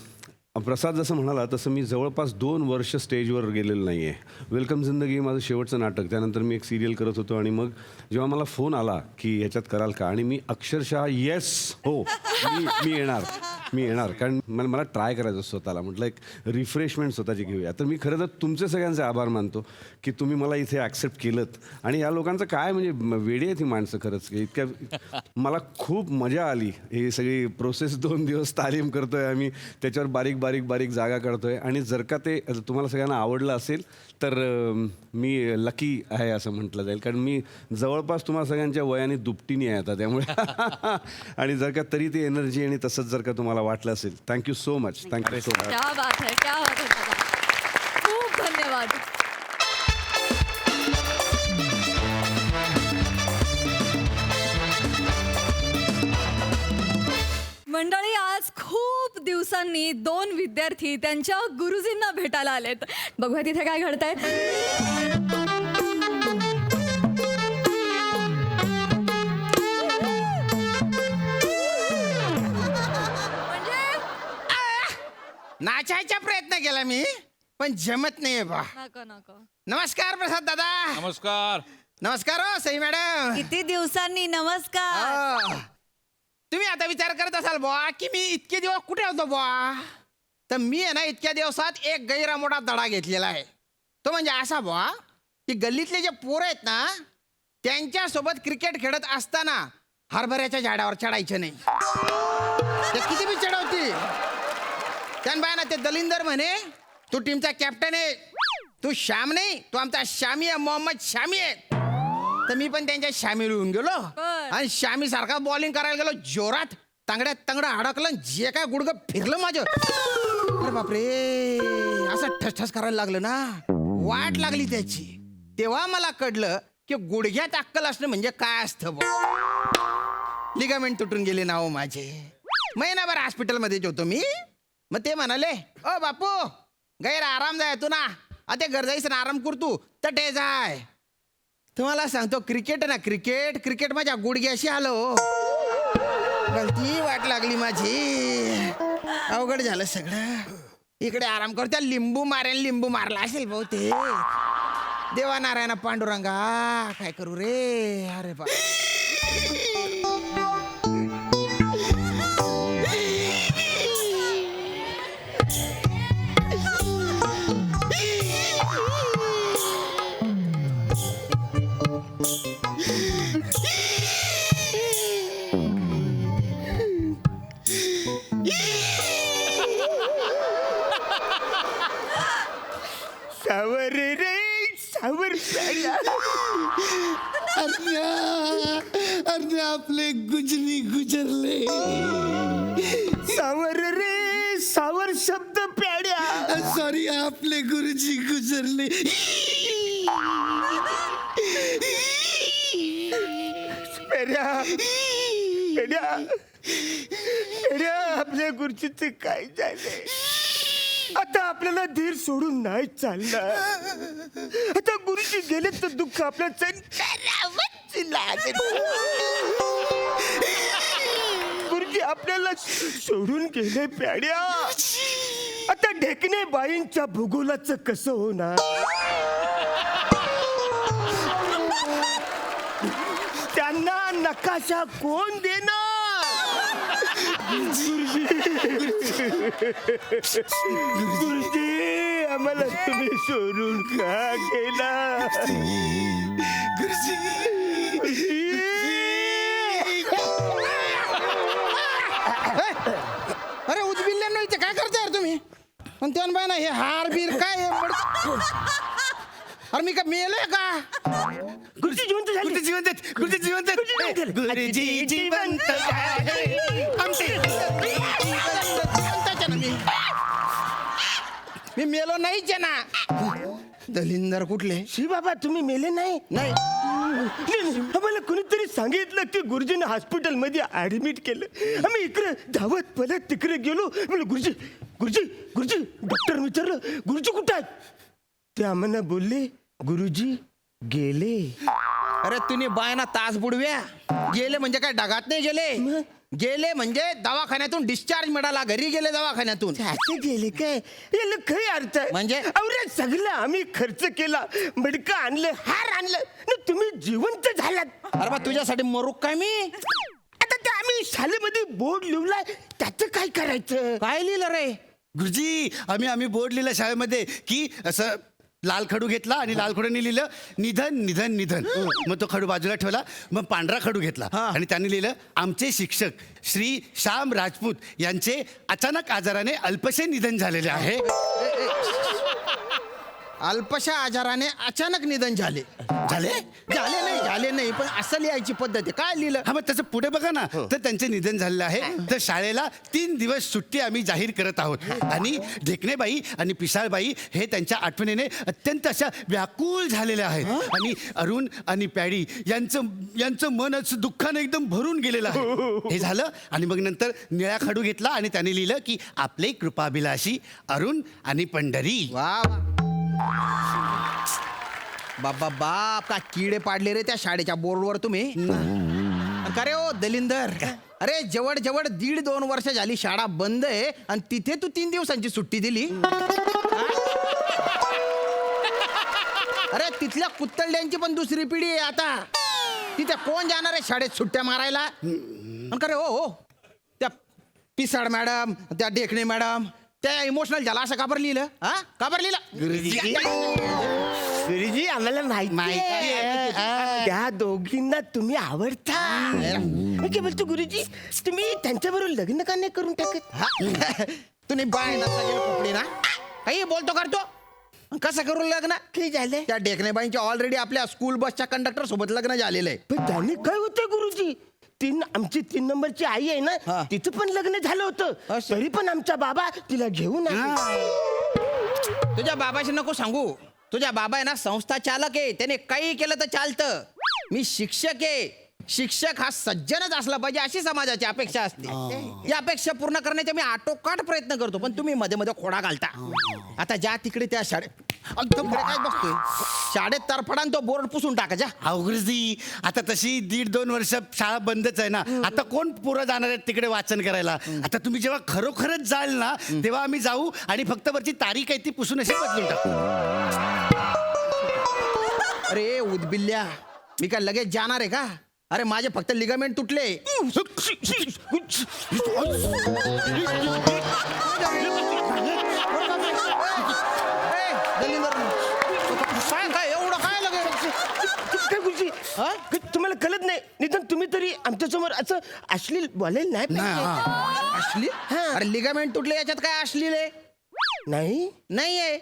प्रसाद जसं म्हणाला तसं मी जवळपास 2 वर्ष स्टेजवर गेलेलं नाही आहे. वेलकम जिंदगी माझं शेवटचं नाटक, त्यानंतर मी एक सिरियल करत होतो आणि मग जेव्हा मला फोन आला की ह्याच्यात कराल का, आणि मी अक्षरशः येस, हो, मी येणार कारण मला ट्राय करायचं स्वतःला. म्हटलं एक रिफ्रेशमेंट स्वतःची घेऊया. तर मी खरं तर तुमचे सगळ्यांचे आभार मानतो की तुम्ही मला इथे ॲक्सेप्ट केलं. आणि या लोकांचं काय म्हणजे वेडी आहेत ही माणसं खरंच. इतक्या मला खूप मजा आली. ही सगळी प्रोसेस 2 दिवस तालीम करतोय आम्ही, त्याच्यावर बारीक बारीक बारीक जागा काढतोय. आणि जर का ते तुम्हाला सगळ्यांना आवडलं असेल तर मी लकी आहे असं म्हटलं जाईल, कारण मी जवळपास तुम्हाला सगळ्यांच्या वयाने दुपटीने आहे आता, त्यामुळे आणि जर का तरी ती एनर्जी आणि तसंच जर का तुम्हाला वाटलं असेल, thank you so much. Thank you so much. क्या बात है, क्या बात है दादा. खूप धन्यवाद. मंडळी, आज खूप दिवसांनी 2 विद्यार्थी त्यांच्या गुरुजींना भेटायला आलेत. बघूया तिथे काय घडतंय. नाचायचा प्रयत्न केला मी, पण जमत नाहीये बा. नको. नमस्कार प्रसाद दादा. नमस्कार. नमस्कार हो सई मॅडम. किती दिवसांनी. नमस्कार. तुम्ही आता विचार करत असाल बुवा की मी इतके दिवस कुठे होतो बुवा. तर मी आहे ना इतक्या दिवसात एक गैरा मोठा धडा घेतलेला आहे. तो म्हणजे असा बुवा की गल्लीतले जे पोरं आहेत ना, त्यांच्यासोबत क्रिकेट खेळत असताना हरभऱ्याच्या झाडावर चढायचं नाही. ते किती बी चढवतील. त्यान ना ते दलिंदर म्हणे तू टीमचा कॅप्टन आहे, तू श्याम नाही, तू आमचा शामी आहे, मोहम्मद शामी आहे. तर मी पण त्यांच्या शामीर होऊन गेलो आणि शामी सारखा बॉलिंग करायला गेलो जोरात. तांगड्यात तांगडं अडकलं, जे काय गुडगं फिरलं माझं. अरे बापरे, असं ठसठस करायला लागलं ना, वाट लागली त्याची. तेव्हा मला कळलं की गुडघ्यात अक्कल असणं म्हणजे काय असतं. लिगामेंट तुटून गेले ना हो माझे. महिनाभर हॉस्पिटलमध्येच होतो मी. मग ते म्हणाले, ओ बापू गैर आराम जाय तू ना, आता घर जायचं ना, आराम कर तू तटे जाय. तुम्हाला सांगतो क्रिकेट ना, क्रिकेट माझ्या गुडघ्याशी आलो. गलती वाट लागली माझी, अवघड झालं सगळं. इकडे आराम करतो, लिंबू मारला असेल भाऊ ते. देवा नारायण पांडुरंगा काय करू रे. अरे बा सावर रे सावर. अरे आपले गुजरी गुजरले. सावर रे सावर शब्द प्याड्या. सॉरी, आपले गुरुजी गुजरले. आपल्या गुरुजीचं काय झालंय. आता आपल्याला धीर सोडून नाही चालणार. आता गुरुजी गेले तर दुःख आपलं करावंच लागेल. गुरुजी गुरुजी आपल्याला सोडून गेले प्याड्या. आता ढेकणे बाईंच्या भूगोलाचं कसं होणार? त्यांना नकाशा कोण देणार? गुरुजी आम्हाला तुम्ही सोडून का गेला? अरे उजबिल्ल्यांनो इथे काय करताय यार तुम्ही? पण त्या बाय ना हे हार बीर काय हे अरे मी का मेलोय का? गुरुजी जिवंत झाले. गुरुजी जिवंत आहेत. गुरुजी जिवंत आहेत. गुरुजी जिवंत आहे. जिवंताचे ना मी मेलो नाहीच आहे ना. दलिंदर कुठले? श्री बाबा तुम्ही मेले नाही? नाही आम्हाला कोणीतरी सांगितलं की गुरुजीने हॉस्पिटलमध्ये ऍडमिट केलं. आम्ही इकडे धावत पळत तिकडे गेलो. म्हणलं गुरुजी गुरुजी गुरुजी डॉक्टर विचारलं गुरुजी कुठं आहेत? ते आम्हाला बोलले गुरुजी गेले. अरे तुम्ही बाय ना तास बुडव्या. गेले म्हणजे काय ढगात नाही गेले. गेले म्हणजे दवाखान्यातून डिस्चार्ज मिळाला. घरी गेले दवाखान्यातून. असे गेले काय? याला काय अर्थ आहे? म्हणजे? अरे सगळं आम्ही खर्च केला. मडकं आणलं, हार आणलं ना तुम्ही जिवंत झालात. अरे बा तुझ्यासाठी मरू काय मी? आता ते आम्ही शाळेमध्ये बोर्ड लिवलाय त्याचं काय करायचं? काय लिहिलं रे? गुरुजी आम्ही बोर्ड लिहिलं शाळेमध्ये की असं लाल खडू घेतला आणि लाल खडूने लिहिलं निधन निधन निधन. मग तो खडू बाजूला ठेवला. मग पांढरा खडू घेतला आणि त्यांनी लिहिलं आमचे शिक्षक श्री श्याम राजपूत यांचे अचानक आजाराने अल्पशे निधन झालेले आहे. अल्पशा आजाराने अचानक निधन झाले. झाले नाही पण असं लिहायची पद्धत आहे. काय लिहिलं? हा मग त्याचं पुढे बघा ना. तर त्यांचे निधन झालेलं आहे. तर शाळेला 3 दिवस सुट्टी आम्ही जाहीर करत आहोत. आणि ढेकणेबाई आणि पिसाळबाई हे त्यांच्या आठवणीने अत्यंत अशा व्याकुळ झालेल्या आहेत. आणि अरुण आणि पॅडी यांचं मन असं दुःखाने एकदम भरून गेलेलं आहे. हे झालं आणि मग नंतर निळा खडू घेतला आणि त्याने लिहिलं की आपले कृपाभिलाषी अरुण आणि पंढरी. वा बाबा बाप का किडे पाडले रे त्या शाळेच्या बोर्डवर तुम्ही. का रे ओ दलिंदर? अरे जवळ 1.5-2 वर्ष झाली शाळा बंद आहे आणि तिथे तू 3 दिवसांची सुट्टी दिली. अरे तिथल्या कुत्तड्यांची पण दुसरी पिढी आहे आता. तिथे कोण जाणार आहे शाळेत सुट्ट्या मारायला? का रे हो त्या पिसाड मॅडम त्या ढेकणे मॅडम त्या इमोशनल झाला असं काबर लिहिलं? हा काबर लिहिलं? गुरुजी आम्हाला माहिती आहे त्या दोघींना तुम्ही आवडता. मी काय बोलतो गुरुजी तुम्ही त्यांच्याबरोबर लग्न का नाही करून टाकत? तुम्ही बाय ना कपडे ना काही बोलतो करतो. कसं करू लग्न? काय झालंय? त्या ढेकणेबाईंच्या ऑलरेडी आपल्या स्कूल बसच्या कंडक्टर सोबत लग्न झालेलं आहे. पण त्याने काय होतं गुरुजी? आमची 3 नंबरची आई आहे ना तिचं पण लग्न झालं होतं. तरी पण आमचा बाबा तिला घेऊन आला. तुझ्या बाबाशी नको सांगू. तुझ्या बाबा आहे ना संस्था चालक आहे. त्याने काही केलं तर चालतं. मी शिक्षक आहे. शिक्षक हा सज्जनच असला पाहिजे अशी समाजाची अपेक्षा असते. या अपेक्षा पूर्ण करण्याचा मी आटोकाट प्रयत्न करतो पण तुम्ही मध्ये मध्ये खोडा घालता. आता ज्या तिकडे त्या शाळेत काय बघतोय शाळेत तरफडान तो बोर्ड पुसून टाकायचा. अहो गुरुजी आता तशी 1.5-2 वर्ष शाळा बंदच आहे ना. आता कोण पोरं जाणार आहेत तिकडे वाचन करायला? आता तुम्ही जेव्हा खरोखरच जाल ना तेव्हा आम्ही जाऊ आणि फक्त वरची तारीख आहे ती पुसून अशी बदलून टाकू. अरे उदबिल्ल्या मी काय लगेच जाणार आहे का? अरे माझे फक्त लिगामेंट तुटले. काय एवढं काय काय गुरुजी तुम्हाला कळत नाही निदान तुम्ही तरी आमच्या समोर असं अश्लील बोलायला नाही पाहिजे. अश्लील? अरे लिगामेंट तुटले याच्यात काय अश्लील आहे? नाही नाहीये.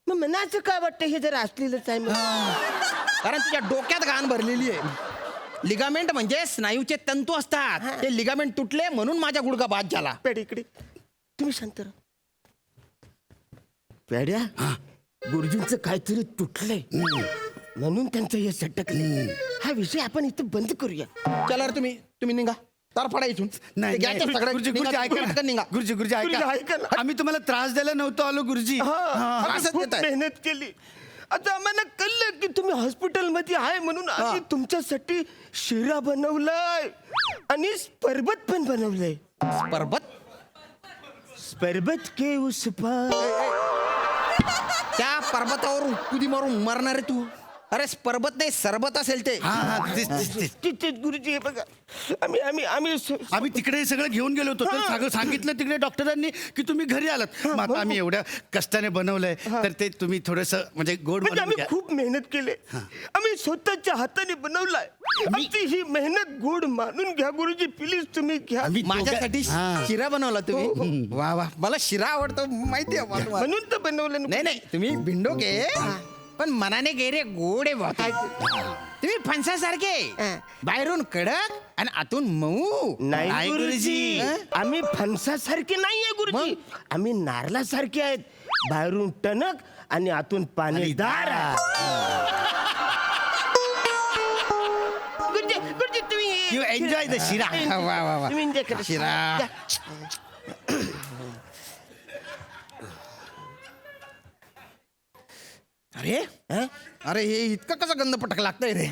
मग मनाचं काय वाटतं हे जर अश्लीलच आहे मग? कारण तुझ्या डोक्यात घाण भरलेली आहे. लिगामेंट म्हणजे स्नायूचे तंतू असतात. ते लिगामेंट तुटले म्हणून माझ्या गुडघा बाद झाला. पेड इकडे तुम्ही शांत राहा. पेड्या गुरुजींचं काहीतरी तुटलंय म्हणून त्यांचं हे सटकले. हा विषय आपण इथं बंद करूया. चला रे तुम्ही निघा. तार फडा इथून. नाही ते घ्यायचं सगळं. गुरुजी निघा, ऐका ना. पटकन निघा. गुरुजी गुरुजी, ऐका ऐका ना. आम्ही तुम्हाला त्रास द्यायला नव्हतो आलो गुरुजी. आम्ही असंच खूप देताय. मेहनत केली. आता आम्हाला कळलं की तुम्ही हॉस्पिटलमध्ये आहे म्हणून आम्ही तुमच्यासाठी शिरा बनवलाय आणि सरबत पण बनवलंय. पर्वत सरबत के उस पार. त्या पर्वतावरून कुदी मारून मरणार आहे तू. अरे पर्वत नाही सरबत असेल ते. तिथेच गुरुजी हे बघा आम्ही आम्ही आम्ही आम्ही तिकडे सगळं घेऊन गेलो होतो तर सांगितलं तिकडे डॉक्टरांनी की तुम्ही घरी आलात. मग आता आम्ही एवढ्या कष्टाने बनवलंय तर ते तुम्ही थोडस म्हणजे गोड म्हणजे बनवून आम्ही घ्या. खूप मेहनत केले. आम्ही स्वतःच्या हाताने बनवलाय. आमची ही मेहनत गोड मानून घ्या गुरुजी प्लीज तुम्ही घ्या. आम्ही माझ्यासाठी हा. शिरा बनवला तुम्ही. वा वा मला शिरा आवडतो माहिती आहे मला. म्हणून तर बनवलं ना. नाही नाही तुम्ही भिंडोके पण मनाने गैरे गोड आहे बहुत. तुम्ही फणसासारखे बाहेरून कडक आणि आतून मऊ. नाही गुरुजी हं? आम्ही फणसासारखे नाहीये गुरुजी. आम्ही नारळासारखे आहेत. बाहेरून टणक आणि आतून पाणीदार. गुरुजी गुरुजी तुम्ही You enjoy the शिरा. वा वा वा तुम्ही enjoy करा. शिरा. अरे अरे हे इतकं कसं गंध पटक लागतंय रे.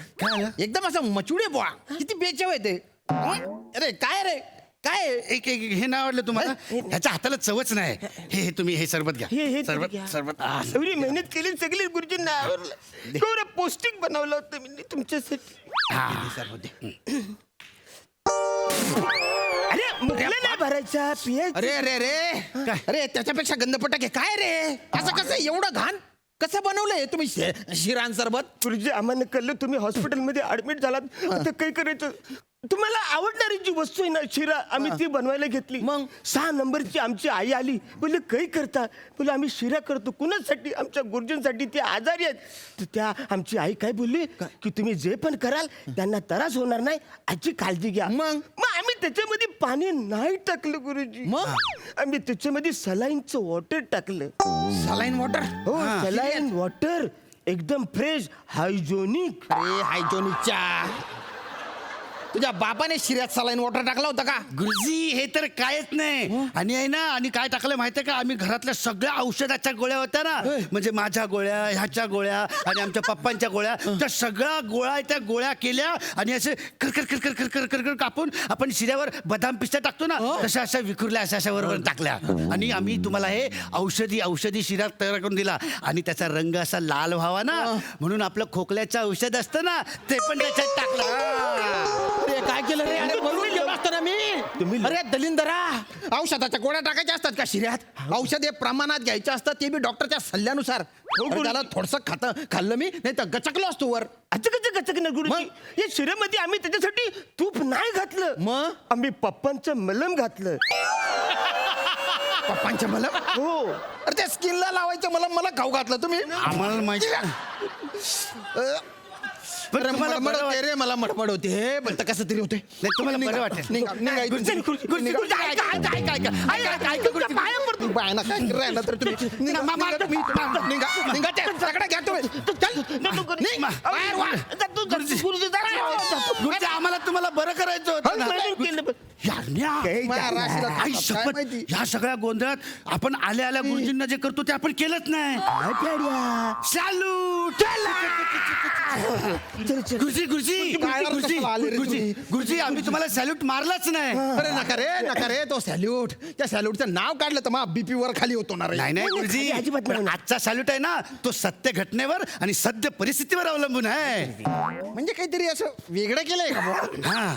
एकदम असं मचुडे बुवा किती बेचव आहे ते. अरे काय रे काय एक एक हे नाही आवडलं तुम्हाला ह्याच्या हाताला चवच नाही. हे हे तुम्ही हे सरबत घ्या. हे हे सरबत घ्या. सरबत एवढी मेहनत केली सगळी गुरुजींना आवडलं. केवढं पौष्टिक बनवलं होतं मी तुमच्यासाठी. अरे मुखला नाही भरायचा पियायचं. अरे अरे अरे अरे त्याच्यापेक्षा गंधपटक आहे काय रे. असं कसं एवढं घाण कसं बनवलंय तुम्ही शिरान सरबत. गुरुजी आम्हाला कळलं तुम्ही हॉस्पिटलमध्ये ऍडमिट झालात. आता काय करायचं. तुम्हाला आवडणारी जी वस्तू आहे ना शिरा आम्ही ती बनवायला घेतली. मग? 6 नंबरची आमची आई आली. बोलले काही करता. बोले आम्ही शिरा करतो कुणासाठी आमच्या गुरुजींसाठी. ते आजारी आहेत. तर त्या आमची आई काय बोलली की तुम्ही जे पण कराल त्यांना त्रास होणार नाही याची काळजी घ्या. मग? आम्ही त्याच्यामध्ये पाणी नाही टाकलं गुरुजी. मग? आम्ही त्याच्यामध्ये सलाईनचं वॉटर टाकलं. Saline water. हो सलाईन वॉटर एकदम फ्रेश हायजोनिक. अरे हायजोनिकच्या तुझ्या बापाने शिऱ्यात सलाईन वॉटर टाकला होता का. गुरुजी हे तर कायच नाही. आणि आहे ना आणि काय टाकलं माहितीये का आम्ही घरातल्या सगळ्या औषधाच्या गोळ्या होत्या ना म्हणजे माझ्या गोळ्या ह्याच्या गोळ्या आणि आमच्या पप्पांच्या गोळ्या त्या सगळ्या गोळ्या त्या गोळ्या केल्या आणि असे खरखर खरखर खरखर खरखर कापून आपण शिऱ्यावर बदाम पिस्ता टाकतो ना तशा अशा विखुरल्या अशा अशा बरोबर टाकल्या. आणि आम्ही तुम्हाला हे औषधी शिरा तयार करून दिला आणि त्याचा रंग असा लाल व्हावा ना म्हणून आपलं खोकल्याचं औषध असतं ना ते पण त्याच्यात टाकलं. अरे काय केलं रे. अरे बनवून गेलो असतो ना मी. अरे दलिंदरा औषधाच्या गोळ्या टाकायच्या असतात का शिऱ्यात. औषध हे प्रमाणात घ्यायचं असतं ते बी डॉक्टरच्या सल्ल्यानुसार. अरे त्याला थोडस खाल्लं मी नाही तर गचकलो असतो वर. गचक ना गुरुजी. या शिऱ्यामध्ये आम्ही त्याच्यासाठी तूप नाही घातलं. मग आम्ही पप्पांचं मलम घातलं. पप्पांच्या मला हो अरे त्या स्किनला लावायचं मला खाऊ घातलं तुम्ही. आम्हाला माहिती पण तुम्हाला मडमड बरं होते रे मला मडमड होते पण तर कसं तरी होते. नाही, तुम्हाला बरं वाटेल. निघा, निघा इथून. गुरुजी, गुरुजी, गुरुजी, गुरुजी, ऐका, ऐका, ऐका, ऐका. ऐका, ऐका, तुमच्या पाया पडतो. बायना काय राहिला तर तुम्ही निघा, निघा ते सगळं घ्या तुम्ही. चल, निघ, बाहेर वा. गुरुजी आम्हाला तुम्हाला बरं करायचं होतं ना. यारण्या, महाराष्ट्रात आई काय शपथ माहिती. ह्या सगळ्या गोंधळात आपण आल्या आल्या गुरुजींना जे करतो ते आपण केलंच नाही. सॅल्यूट गुरुजी गुरुजी काय गुरुजी कशाला आले रे गुरुजी तुम्ही? गुरुजी आम्ही तुम्हाला सॅल्यूट मारलाच नाही. अरे नका रे तो सॅल्यूट. त्या सॅल्यूटचं नाव काढलं तर मग बीपी वर खाली होतो ना रे. नाही नाही गुरुजी अजिबात नाही. पण आजचा सॅल्यूट आहे ना तो सत्य घटनेवर आणि सद्य परिस्थितीवर अवलंबून आहे. म्हणजे काहीतरी असं वेगळं केलंय का बुवा? हा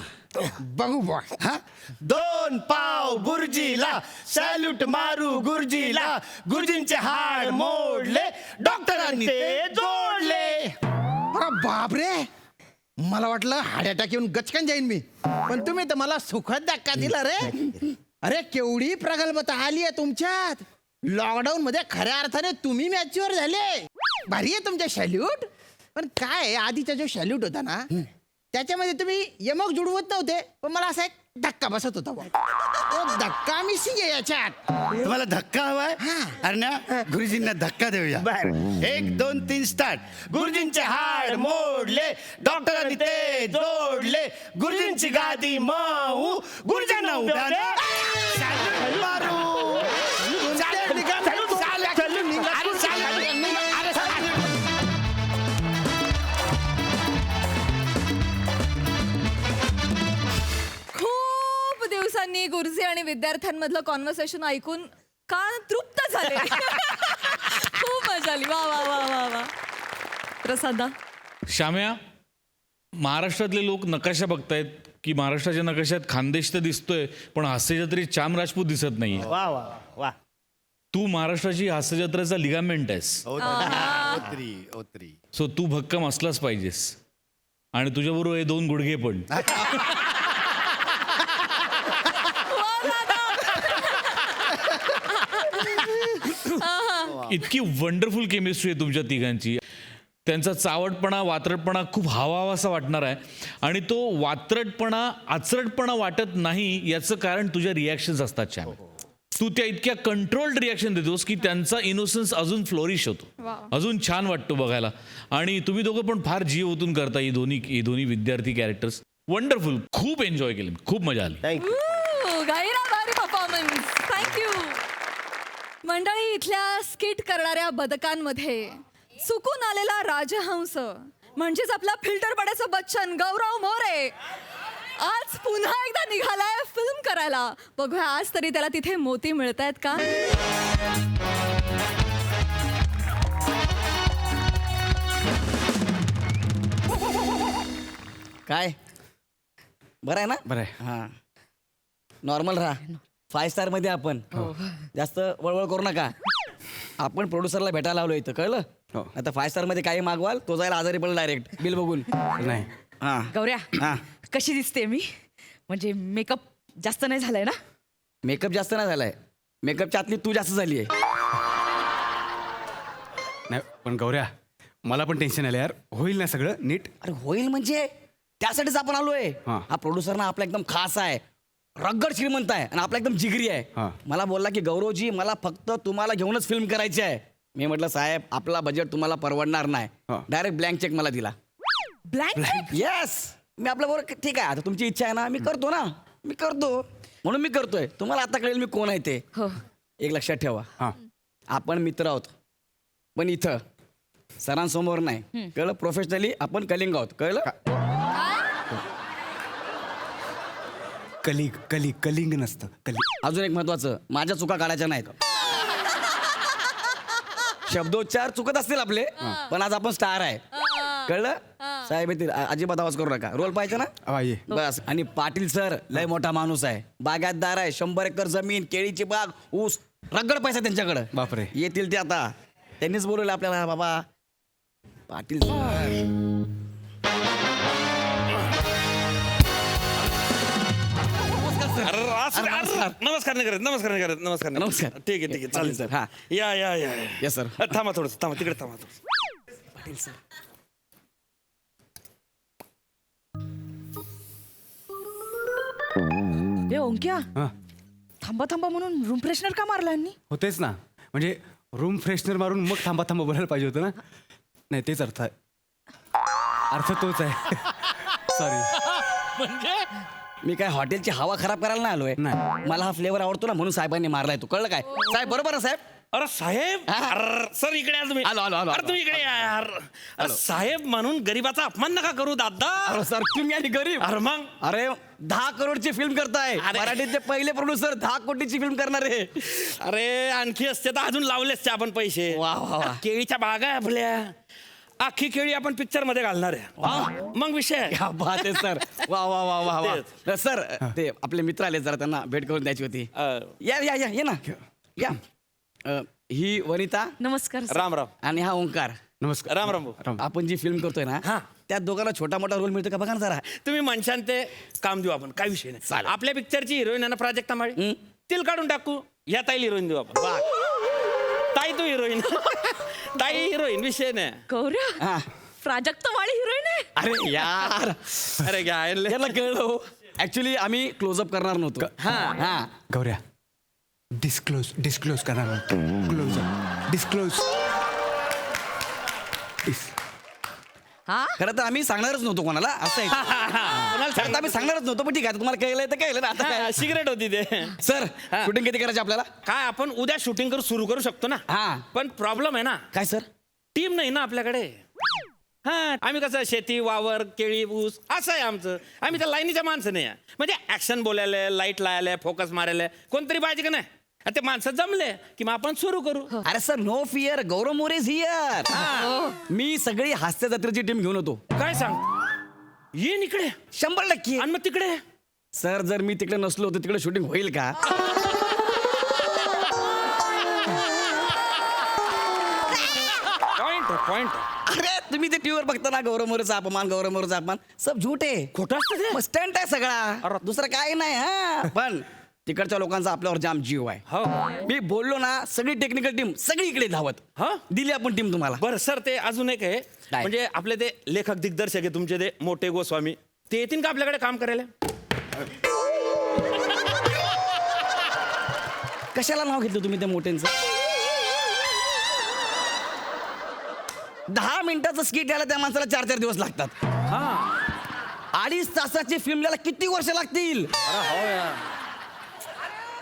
बघू बुवा. हा 2 पाव गुरुजीला सॅल्यूट मारू गुरुजीला गुरुजींचे हाड मोडले डॉक्टरांनी ते जोडले. अरे बापरे मला वाटलं हार्ट अटॅक येऊन गचकन जाईन मी पण तुम्ही तर मला सुखद धक्का दिला रे. अरे केवढी प्रगल्भता आली आहे तुमच्यात. लॉकडाऊन मध्ये खऱ्या अर्थाने तुम्ही मॅच्युअर झाले. भारी आहे तुमच्या सॅल्यूट. पण काय आधीचा जो सॅल्यूट होता ना त्याच्यामध्ये तुम्ही यमक जुडवत नव्हते पण मला असा एक धक्का बसत होता बुवा. तो धक्का मिसिंग आहे याच्यात. तुम्हाला धक्का हवाय अरे ना गुरुजींना धक्का देऊया. 1 2 3 स्टार्ट. गुरुजींचे हाड मोडले डॉक्टरांनी ते जोडले गुरुजींची गादी मऊ गुरुजींना उभ्याने सॅल्यूट मारू. सॅल्यूट निघा, सॅल्यूट, सॅल्यूट, सॅल्यूट निघा. अरे सॅल्यूट, अरे सॅल्यूट. आणि विद्यार्थ्यांमधलं कॉन्व्हर्सेशन ऐकून कान तृप्त झाले. खूप मजा आली. वा वा वा वा वा. प्रसादा, श्याम्या, महाराष्ट्रातले लोक नकाशा बघतायत की महाराष्ट्राच्या नकाशात खानदेश तर दिसतोय पण हास्यजत्रेत चाम राजपूत दिसत नाहीये. वा वा वा. तू महाराष्ट्राची हास्यजत्रेचा लिगामेंट आहेस. सो तू भक्कम असलाच पाहिजेस आणि तुझ्याबरोबर हे 2 गुडघे पण. इतकी वंडरफुल केमिस्ट्री आहे तुमच्या तिघांची. त्यांचा चावटपणा वात्रटपणा खूप हवासा वाटणार आहे आणि तो वात्रटपणा आचरटपणा वाटत नाही याचं कारण तुझ्या रिॲक्शन्स असतात छान. तू त्या इतक्या कंट्रोल्ड रिॲक्शन देतोस की त्यांचा इनोसन्स अजून फ्लोरिश होतो, अजून छान वाटतो बघायला. आणि तुम्ही दोघं पण फार जीव ओतून करता ही दोन्ही विद्यार्थी कॅरेक्टर्स. वंडरफुल, खूप एन्जॉय केलं, खूप मजा आली. थँक्यू. गायरा भारी परफॉर्मन्स. थँक्यू. मंडळी, इथल्या स्किट करणाऱ्या बदकांमध्ये चुकून आलेला राजहंस म्हणजेच आपला फिल्टर पडायचं बच्चन गौरव मोरे आज पुन्हा एकदा निघालाय फिल्म करायला. बघूया आज तरी त्याला तिथे मोती मिळतायत का. काय बरं आहे ना. बरं आहे. हां, नॉर्मल राहा. 5 स्टार मध्ये आपण जास्त वळवळ करू नका. आपण प्रोड्युसरला भेटायला आलो इथं, कळलं. आता 5 स्टार मध्ये काही मागवाल तो जायला आजारी पडेल डायरेक्ट बिल बघून. नाही. हां गौऱ्या, हां. कशी दिसते मी? म्हणजे मेकअप जास्त नाही झालाय ना? मेकअप जास्त नाही झालाय, मेकअपच्या आतली तू जास्त झाली आहे. नाही पण गौऱ्या, मला पण टेन्शन आलं यार. होईल ना सगळं नीट? अरे होईल म्हणजे त्यासाठीच आपण आलोय. हां. हा प्रोड्युसर ना आपला एकदम खास आहे, रगड श्रीमंत आहे आणि आपला एकदम जिगरी आहे. हां. मला बोलला की गौरवजी मला फक्त तुम्हाला घेऊनच फिल्म करायची आहे. मी म्हटलं साहेब आपला बजेट तुम्हाला परवडणार नाही. हां. डायरेक्ट ब्लँक चेक मला दिला. ब्लँक? येस. मी आपल्या बरोबर ठीक आहे, आता तुमची इच्छा आहे ना, मी करतो ना, मी करतो म्हणून मी करतोय. तुम्हाला आता कळेल मी कोण आहे ते. हो. एक लक्षात ठेवा, हां. आपण मित्र आहोत पण इथं सरांसमोर नाही, कळलं. प्रोफेशनली आपण कलिंग आहोत, कळलं. कलिंग नसतं, कलिंग. अजून एक महत्वाचं, माझ्या चुका काढायच्या नाहीत. शब्दोच्चार चुकत असतील आपले पण आज आपण स्टार आहे, कळलं. साहेब येतील, अजिबात आवाज करू नका. रोल पाहिजे ना. ये. बस. आणि पाटील सर लय मोठा माणूस आहे, बागायतदार आहे, 100 एकर जमीन, केळीची बाग, ऊस, रगड पैसा त्यांच्याकडे. बापरे. येतील ते आता. त्यांनीच बोलवलं आपल्याला. बाबा पाटील सर. नमस्कार नाही करत, नमस्कार नाही करत, नमस्कार नाही. नमस्कार. ठीक आहे, ठीक आहे, चालेल सर. हा. या या या. Yes sir. थांबा थोडंसं, थांबा तिकडे थांबा थोडंसं. पाटील सर. ए ओंक्या, हां. थांबा थांबा म्हणून रूम फ्रेशनर का मारला यांनी? होतेच ना, म्हणजे रूम फ्रेशनर मारून मग थांबा थांबा बोलायला पाहिजे होतं ना. नाही तेच अर्थ तोच आहे. सॉरी. मी काय हॉटेलची हवा खराब करायला नाही आलोय. नाही. मला हा फ्लेवर आवडतो ना म्हणून साहेबांनी मारलाय. तू कळलं काय. साहेब बरोबर आहे साहेब. अरे साहेब, अरे सर इकडे या तुम्ही. आलो, आलो, आलो, अरे तुम्ही इकडे या यार. अरे साहेब म्हणून गरीबाचा अपमान नका करू दादा. अरे सर तुम्ही आणि गरीब. अरे मग अरे 10 करोडची फिल्म करताय. अरे. मराठीतले पहिले प्रोड्युसर 10 कोटीची फिल्म करणार आहे. अरे आणखी असते तर अजून लावले असते आपण पैसे. वा, वा, वा. केळीच्या बागा आहे आपल्या, अख्खी केळी आपण पिक्चर मध्ये घालणार आहे. मग विषय क्या बात आहे सर. वा वा वा वा वा. सर ते आपले मित्र आले जरा, त्यांना भेट करून द्यायची होती. या या या ये ना या. ही वनिता नमस्कार सर. राम राम. आणि हा ओंकार. नमस्कार. राम राम भाऊ. आपण जी फिल्म करतोय ना हा. त्या दोघांना छोटा मोठा रोल मिळतो का बघा ना जरा. तुम्ही म्हणशान ते काम देऊ आपण, काय विषय नाही. चालेल. आपल्या पिक्चरची हिरोईन आहे ना प्राजक्ता माळी, तिल काढून टाकू, ह्या ताईला हिरोईन देऊ आपण. ताई तू हिरोईन. ताई हिरोईन, विषय नाही. गौऱ्या, हा. प्राजक्त वाळी हिरोईन आहे. अरे यार. अरे घ्या याला कळलं. ऍक्च्युली आम्ही क्लोजअप करणार नव्हतो. हा. हा. गौऱ्या, डिस्क्लोज करणार. डिस्क्लोज. हा, खरं तर आम्ही सांगणारच नव्हतो कोणाला, असं आहे. खरं तर आम्ही सांगणारच नव्हतो पण ठीक आहे, तुम्हाला कळलंय तर कळलं ना. आता काय सिगरेट होती ते. सर शूटिंग किती करायची आपल्याला. काय आपण उद्या शूटिंग सुरू करू शकतो ना. हा. पण प्रॉब्लेम आहे ना, काय सर. टीम नाही ना आपल्याकडे. हा आम्ही कसं शेती वावर केळी ऊस असं आहे आमचं. आम्ही त्या लाईनीच्या माणसं नाही आहे. म्हणजे ऍक्शन बोलायला, लाईट लावायला, फोकस मारायला कोणतरी पाहिजे का नाही. आणि ते माणसं जमले की मग आपण सुरू करू. अरे sir no fear, Gaurav More is here. मी सगळी हास्य जत्रेची टीम घेऊन होतो. काय सांग, ये इकडे 100%. आणि मग तिकडे. सर जर मी तिकडे नसलो तर तिकडे शूटिंग होईल का? पॉइंट. अरे तुम्ही ते टीव्हीवर बघता ना गौरव मोरेचा अपमान, गौरव मोरेचा अपमान, सब झूट आहे. खोटं असतं ते? मग स्टंट आहे सगळा, दुसरं काही नाही. हा पण तिकडच्या लोकांचा आपल्यावर जाम जीव आहे. हो. मी बोललो ना, सगळी टेक्निकल टीम सगळी इकडे धावत. हा दिली आपण टीम तुम्हाला. बरं सर, ते अजून एक आहे काय? म्हणजे आपले ते लेखक दिग्दर्शक आहे तुमचे ते मोठे गोस्वामी, ते येतील का आपल्याकडे काम करायला? कशाला नाव घेतलं तुम्ही त्या मोठ्यांचं? 10 मिनिटाचं स्किट यायला त्या माणसाला 4-4 दिवस लागतात. हा 2.5 तासाची फिल्म यायला किती वर्ष लागतील? अरे हो यार,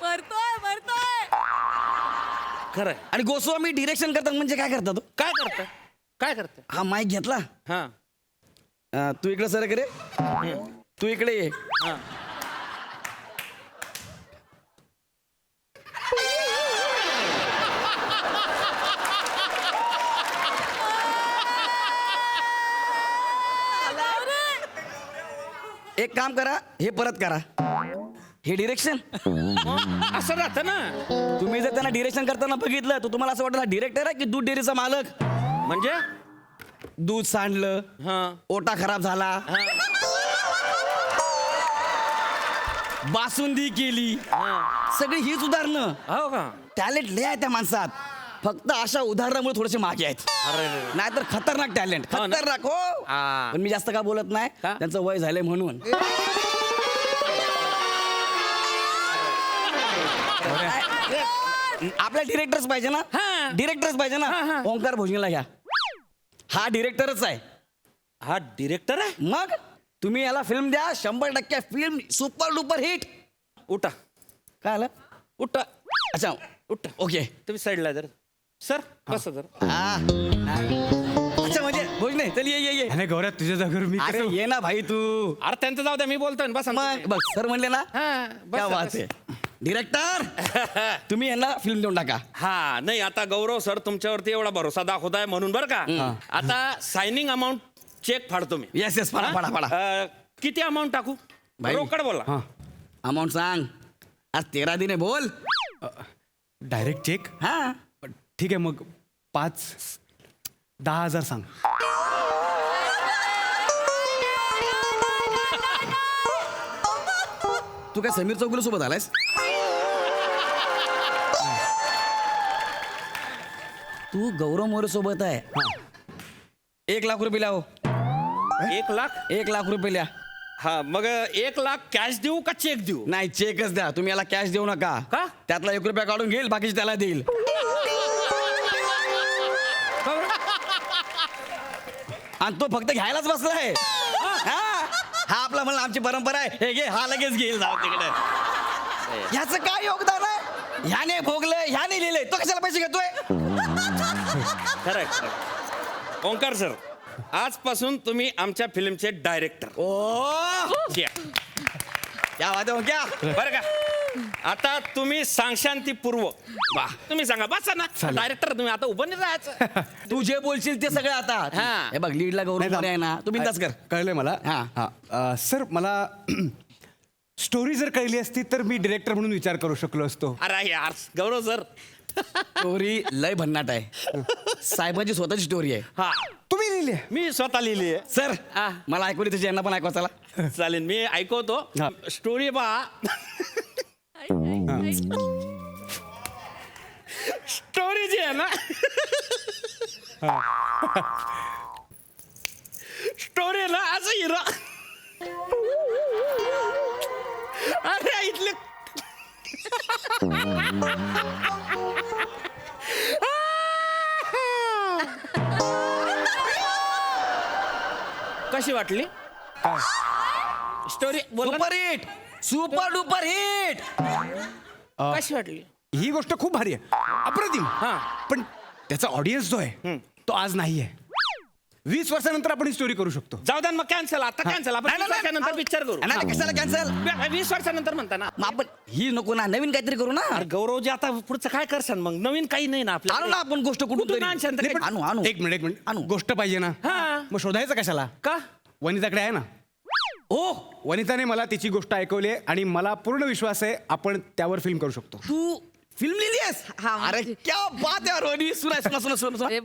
मरतोय खरंय. आणि गोस्वामी डिरेक्शन करतात म्हणजे काय करतात? काय करत? हा माईक घेतला, हा तू इकडे सर रे, तू इकडे ये. हा एक काम करा, हे परत करा. हे डिरेक्शन. असं राहतं ना. तुम्ही जर त्यांना डिरेक्शन करताना बघितलं तर तुम्हाला असं वाटलं डिरेक्टर आहे की दूध डेअरीचा मालक. म्हणजे दूध सांडलं, हा ओटा खराब झाला, बासुंदी केली, सगळी हीच उदाहरणं. हो का? टॅलेंट लय आहे त्या माणसात, फक्त अशा उदाहरणामुळे थोडेसे मागे आहेत. नाहीतर खतरनाक टॅलेंट, खतरनाक. हो पण मी जास्त का बोलत नाही, त्यांचं वय झालंय म्हणून. आपल्या डिरेक्टर्स पाहिजे ना, डिरेक्टर्स पाहिजे ना. ओंकार भोजनेला घ्या, हा डिरेक्टरच आहे. हा डिरेक्टर आहे? मग तुम्ही याला फिल्म द्या, 100% फिल्म सुपर डुपर हिट. उठा. काय आलं? उठा. अच्छा उठा. ओके. तुम्ही साईडला जर सर बस जर. अच्छा म्हणजे भोजने चल ये. अरे गौऱ्या तुझ्या जागेवर मी अरे ये ना भाई तू. अरे त्यांचं जाऊ द्या, मी बोलतोय ना, बस. मग बघ सर म्हणले ना, क्या बात आहे. डिरेक्टर तुम्ही यांना फिल्म देऊन टाका. हा नाही, आता गौरव सर तुमच्यावरती एवढा भरोसा दाखवताय म्हणून बरं का. आता सायनिंग अमाऊंट चेक फाडतो मी. येस फाडा. किती अमाऊंट टाकू? भाई. रोकड बोला. अमाऊंट सांग. आज 13 दिने बोल. Direct check. हा ठीक आहे मग 5-10,000 सांग. तू काय समीर चौगुले सोबत आलायस? तू गौरव मोरे सोबत आहे. 1 लाख रुपये लाव. 1 लाख? 1 लाख रुपये लिहा. हा मग 1 लाख कॅश देऊ का चेक देऊ? नाही चेकच द्या. तुम्ही याला कॅश देऊ नका. का? त्यातला 1 रुपया काढून घेईल, बाकीचे त्याला देईल. आणि तो फक्त घ्यायलाच बसलाय. हा आपला म्हणलं आमची परंपरा आहे, हे घे, हा लगेच घेईल. जाऊ तिकडे. ह्याचं काय योगदान आहे? ह्याने भोगलंय, ह्याने लिहिलंय, तो कशाला पैसे घेतोय? करेक्ट. ओंकार सर, आजपासून तुम्ही आमच्या फिल्मचे डायरेक्टर. क्या बात आहे क्या. बरं का, आता तुम्ही सांगशांतीपूर्व तुम्ही सांगा, बस ना डायरेक्टर तुम्ही आता उभं नाही राहायचं. तू जे बोलशील ते सगळं आता. हा. हे बघ लीडला गौरव मोरे आहे ना, तू बिंदास कर. कळलंय मला. हा. सर मला स्टोरी जर कळली असती तर मी डिरेक्टर म्हणून विचार करू शकलो असतो. अरे यार गौरव सर, स्टोरी लय भन्नाट आहे. साहेबांची स्वतःची स्टोरी आहे. हा तुम्ही लिहिली? मी स्वतः लिहिली आहे. सर मला ऐकू दे, तुझ्या यांना पण ऐकवा चला. चालेल, मी ऐकवतो. स्टोरी पहा. स्टोरी जी आहे ना, स्टोरी ना असं हिरो. अरे इथले कशी वाटली story? Super hit, super duper hit. कशी वाटली? ही गोष्ट खूप भारी आहे, अप्रतिम. हा पण त्याचा ऑडियन्स जो आहे तो आज नाही आहे. 20 वर्षानंतर आपण ही स्टोरी करू शकतो. जाऊ द्या ना मग कॅन्सल आता कॅन्सल आपण 20 वर्षानंतर पिक्चर करू. नाही, नाही, कशाला कॅन्सल? 20 वर्षानंतर म्हणता ना. मग आपण ही नको ना, नवीन काहीतरी करू ना. अरे गौरवजी आता पुढचं काय करसान मग नवीन काही नाही ना आणू ना आपल्या आपण गोष्ट कुठून तरी. आणशान तर नाही, पण काही- आणू आणू एक मिनिट आणू. गोष्ट पाहिजे ना. हा. मग शोधायचं कशाला? का वनिताकडे आहे ना. हो, वनिताने मला तिची गोष्ट ऐकवली आहे आणि मला पूर्ण विश्वास आहे आपण त्यावर फिल्म करू शकतो. तू फिल्म लिहिली आहेस? हा, अरे क्या बात आहे रोनी. सुना सुना सुना सुना सुना. हे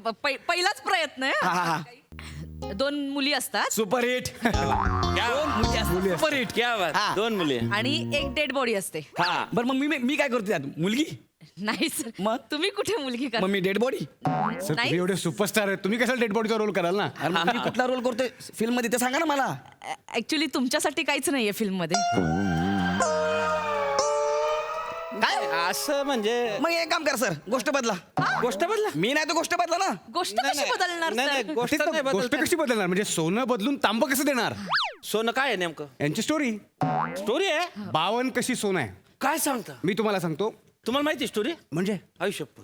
पहिलाच प्रयत्न हा, हा, आहे. 2 मुली असतात सुपर हिट. सुपर हिट क्या बात. हा. 2 मुली आणि एक डेड बॉडी असते. हा बरं मग मी काय करतो त्यात? मुलगी? नाही सर, मग? तुम्ही कुठे मुलगी मग करा? मी डेड बॉडी? सर नाही. तुम्ही एवढे सुपरस्टार आहेत, तुम्ही कशाला डेड बॉडीचा रोल कराल ना. अरे मग मी कुठला रोल करतोय फिल्म मध्ये ते सांगा ना मला. ऍक्च्युली तुमच्यासाठी काहीच नाहीये फिल्म मध्ये. काय? असं म्हणजे मग एक काम कर सर, गोष्ट बदला. गोष्ट बदला. मी नाही तर गोष्ट बदला ना. गोष्ट नाही, कशी नाही. बदलणार नाही, नाही, सर? गोष्ट नाही गोष्ट बदलता. कशी बदलणार म्हणजे सोनं बदलून तांबं कसं देणार. सोनं काय आहे नेमकं यांची स्टोरी स्टोरी आहे 52 कशी सोनं आहे. काय सांगता मी तुम्हाला सांगतो तुम्हाला माहिती स्टोरी म्हणजे आयुष्यप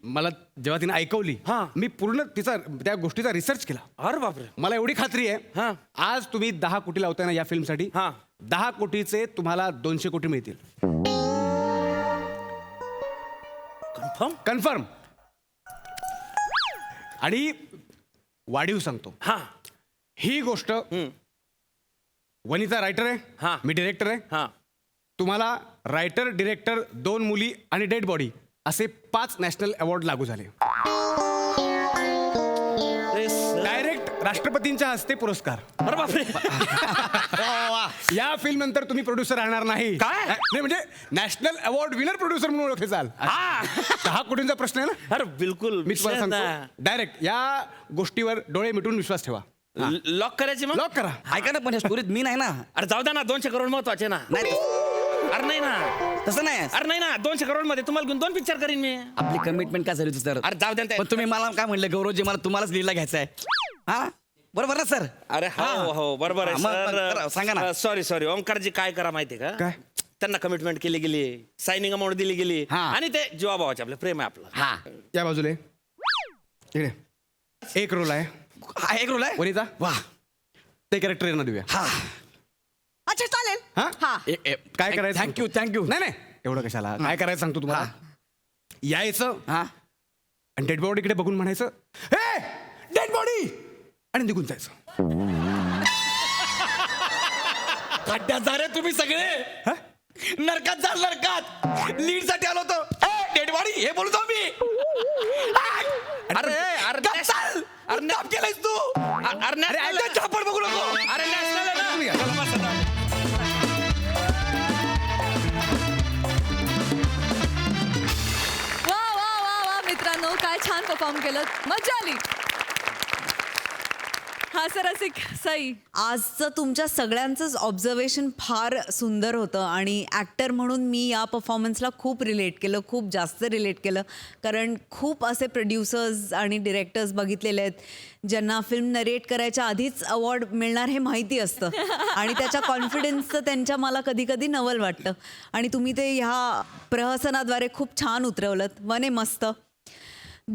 मला जेव्हा तिने ऐकवली हा. मी पूर्ण त्या गोष्टीचा रिसर्च केला. अरे बापरे मला एवढी खात्री आहे हा. आज तुम्ही 10 कोटी लावताय ना या फिल्मसाठी. हा. 10 कोटीचे तुम्हाला 200 कोटी मिळतील. Confirm confirm. आणि वाढीव सांगतो हा ही गोष्ट वनिता रायटर आहे हा. मी डिरेक्टर आहे. हा तुम्हाला रायटर डिरेक्टर 2 मुली आणि डेड बॉडी असे 5 नॅशनल अवॉर्ड लागू झाले. अरे सर. डायरेक्ट राष्ट्रपतींच्या हस्ते पुरस्कार. अरे बापरे या फिल्म नंतर तुम्ही प्रोड्युसर राहणार नाही. काय? नाही म्हणजे नॅशनल अवॉर्ड विनर प्रोड्युसर म्हणून ओळखले जाल. 10 कोटींचा प्रश्न आहे ना. अरे बिलकुल मी तुम्हाला सांगतो डायरेक्ट या गोष्टीवर डोळे मिटून विश्वास ठेवा. लॉक करायची मग लॉक करा. ऐका ना पण स्टोरीत मी नाही ना. अरे जाऊ द्या ना 200 करोड महत्वाचे ना. नाही अरे नाही ना तसं नाही. अरे नाही ना 200 करोड मध्ये तुम्हाला घेऊन 2 पिक्चर करीन मी. आपली कमिटमेंट काय झाली होती सर? अरे जाऊ द्या ना पण तुम्ही मला काय म्हणलं गौरवजी मला तुम्हालाच लिहिला घ्यायचा आहे. हा बरोबर ना सर? अरे हो हो बरोबर आहे हा, मग करा, सांगा ना. सर सॉरी ओमकारजी काय करा माहितीये का काय? त्यांना कमिटमेंट केली गेली सायनिंग अमाऊंट दिली गेली हा. आणि ते जीवाभावाचे आपलं प्रेम आहे आपलं. हा या बाजूले इकडे एक रोल आहे. हा एक रोल आहे. वनिता वाह. ते कॅरेक्टर यांना देऊया. हा अच्छा चालेल. हा हा काय करायचं थँक्यू थँक्यू. नाही नाही एवढं कशाला. काय करायचं सांगतो तुम्हाला. यायचं हा आणि डेड बॉडीकडे बघून म्हणायचं हे डेड बॉडी आणि निघून जायचं. खड्ड्यात जा रे तुम्ही सगळे. नरकात जा नरकात. लीड साठी आलो होतो. डेड बॉडी हे बोलतो मी. अरे अरे गप चाल. मुद्दाम केलंयस तू. अरे ऐका झापड बघू नको. अरे national आहे ना. चला बसा ना. वा वा वा वा मित्रांनो, काय छान परफॉर्म केलं, मजा आली. हा सर रसिक सई. आजचं तुमच्या सगळ्यांचंच ऑब्झर्वेशन फार सुंदर होतं आणि ॲक्टर म्हणून मी या परफॉर्मन्सला खूप रिलेट केलं, खूप जास्त रिलेट केलं. कारण खूप असे प्रोड्युसर्स आणि डिरेक्टर्स बघितलेले आहेत ज्यांना फिल्म नरेट करायच्या आधीच अवॉर्ड मिळणार हे माहिती असतं आणि त्याच्या कॉन्फिडन्सचं त्यांच्या मला कधी कधी नवल वाटतं. आणि तुम्ही ते ह्या प्रहसनाद्वारे खूप छान उतरवलं. वने मस्त.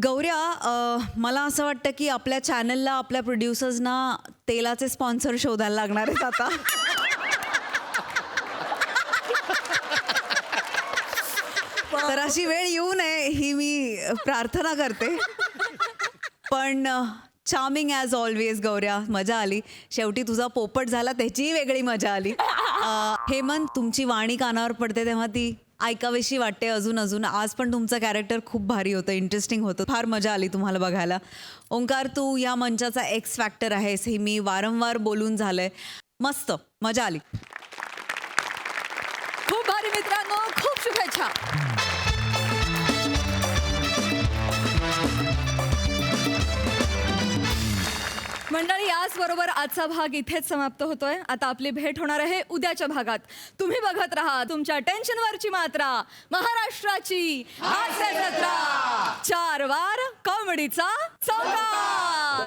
गौऱ्या, मला असं वाटतं की आपल्या चॅनलला आपल्या प्रोड्युसर्सना तेलाचे स्पॉन्सर शोधायला लागणार आहेत आता. तर अशी वेळ येऊ नये ही मी प्रार्थना करते. पण चार्मिंग ॲज ऑलवेज गौऱ्या, मजा आली. शेवटी तुझा पोपट झाला त्याचीही वेगळी मजा आली. हेमंत, तुमची वाणी कानावर पडते तेव्हा ती ऐकावीशी वाटते अजून. आज पण तुमचं कॅरेक्टर खूप भारी होतं, इंटरेस्टिंग होतं, फार मजा आली तुम्हाला बघायला. ओंकार, तू या मंचाचा एक्स फॅक्टर आहेस हे मी वारंवार बोलून झालंय. मस्त मजा आली. खूप भारी मित्रांनो, खूप शुभेच्छा. मंडळी, याचबरोबर आजचा भाग इथेच समाप्त होतोय. आता आपली भेट होणार आहे उद्याच्या भागात. तुम्ही बघत राहा तुमच्या टेन्शनवरची मात्रा, महाराष्ट्राची हास्य जत्रा. 4 वार कॉमेडीचा चौकार.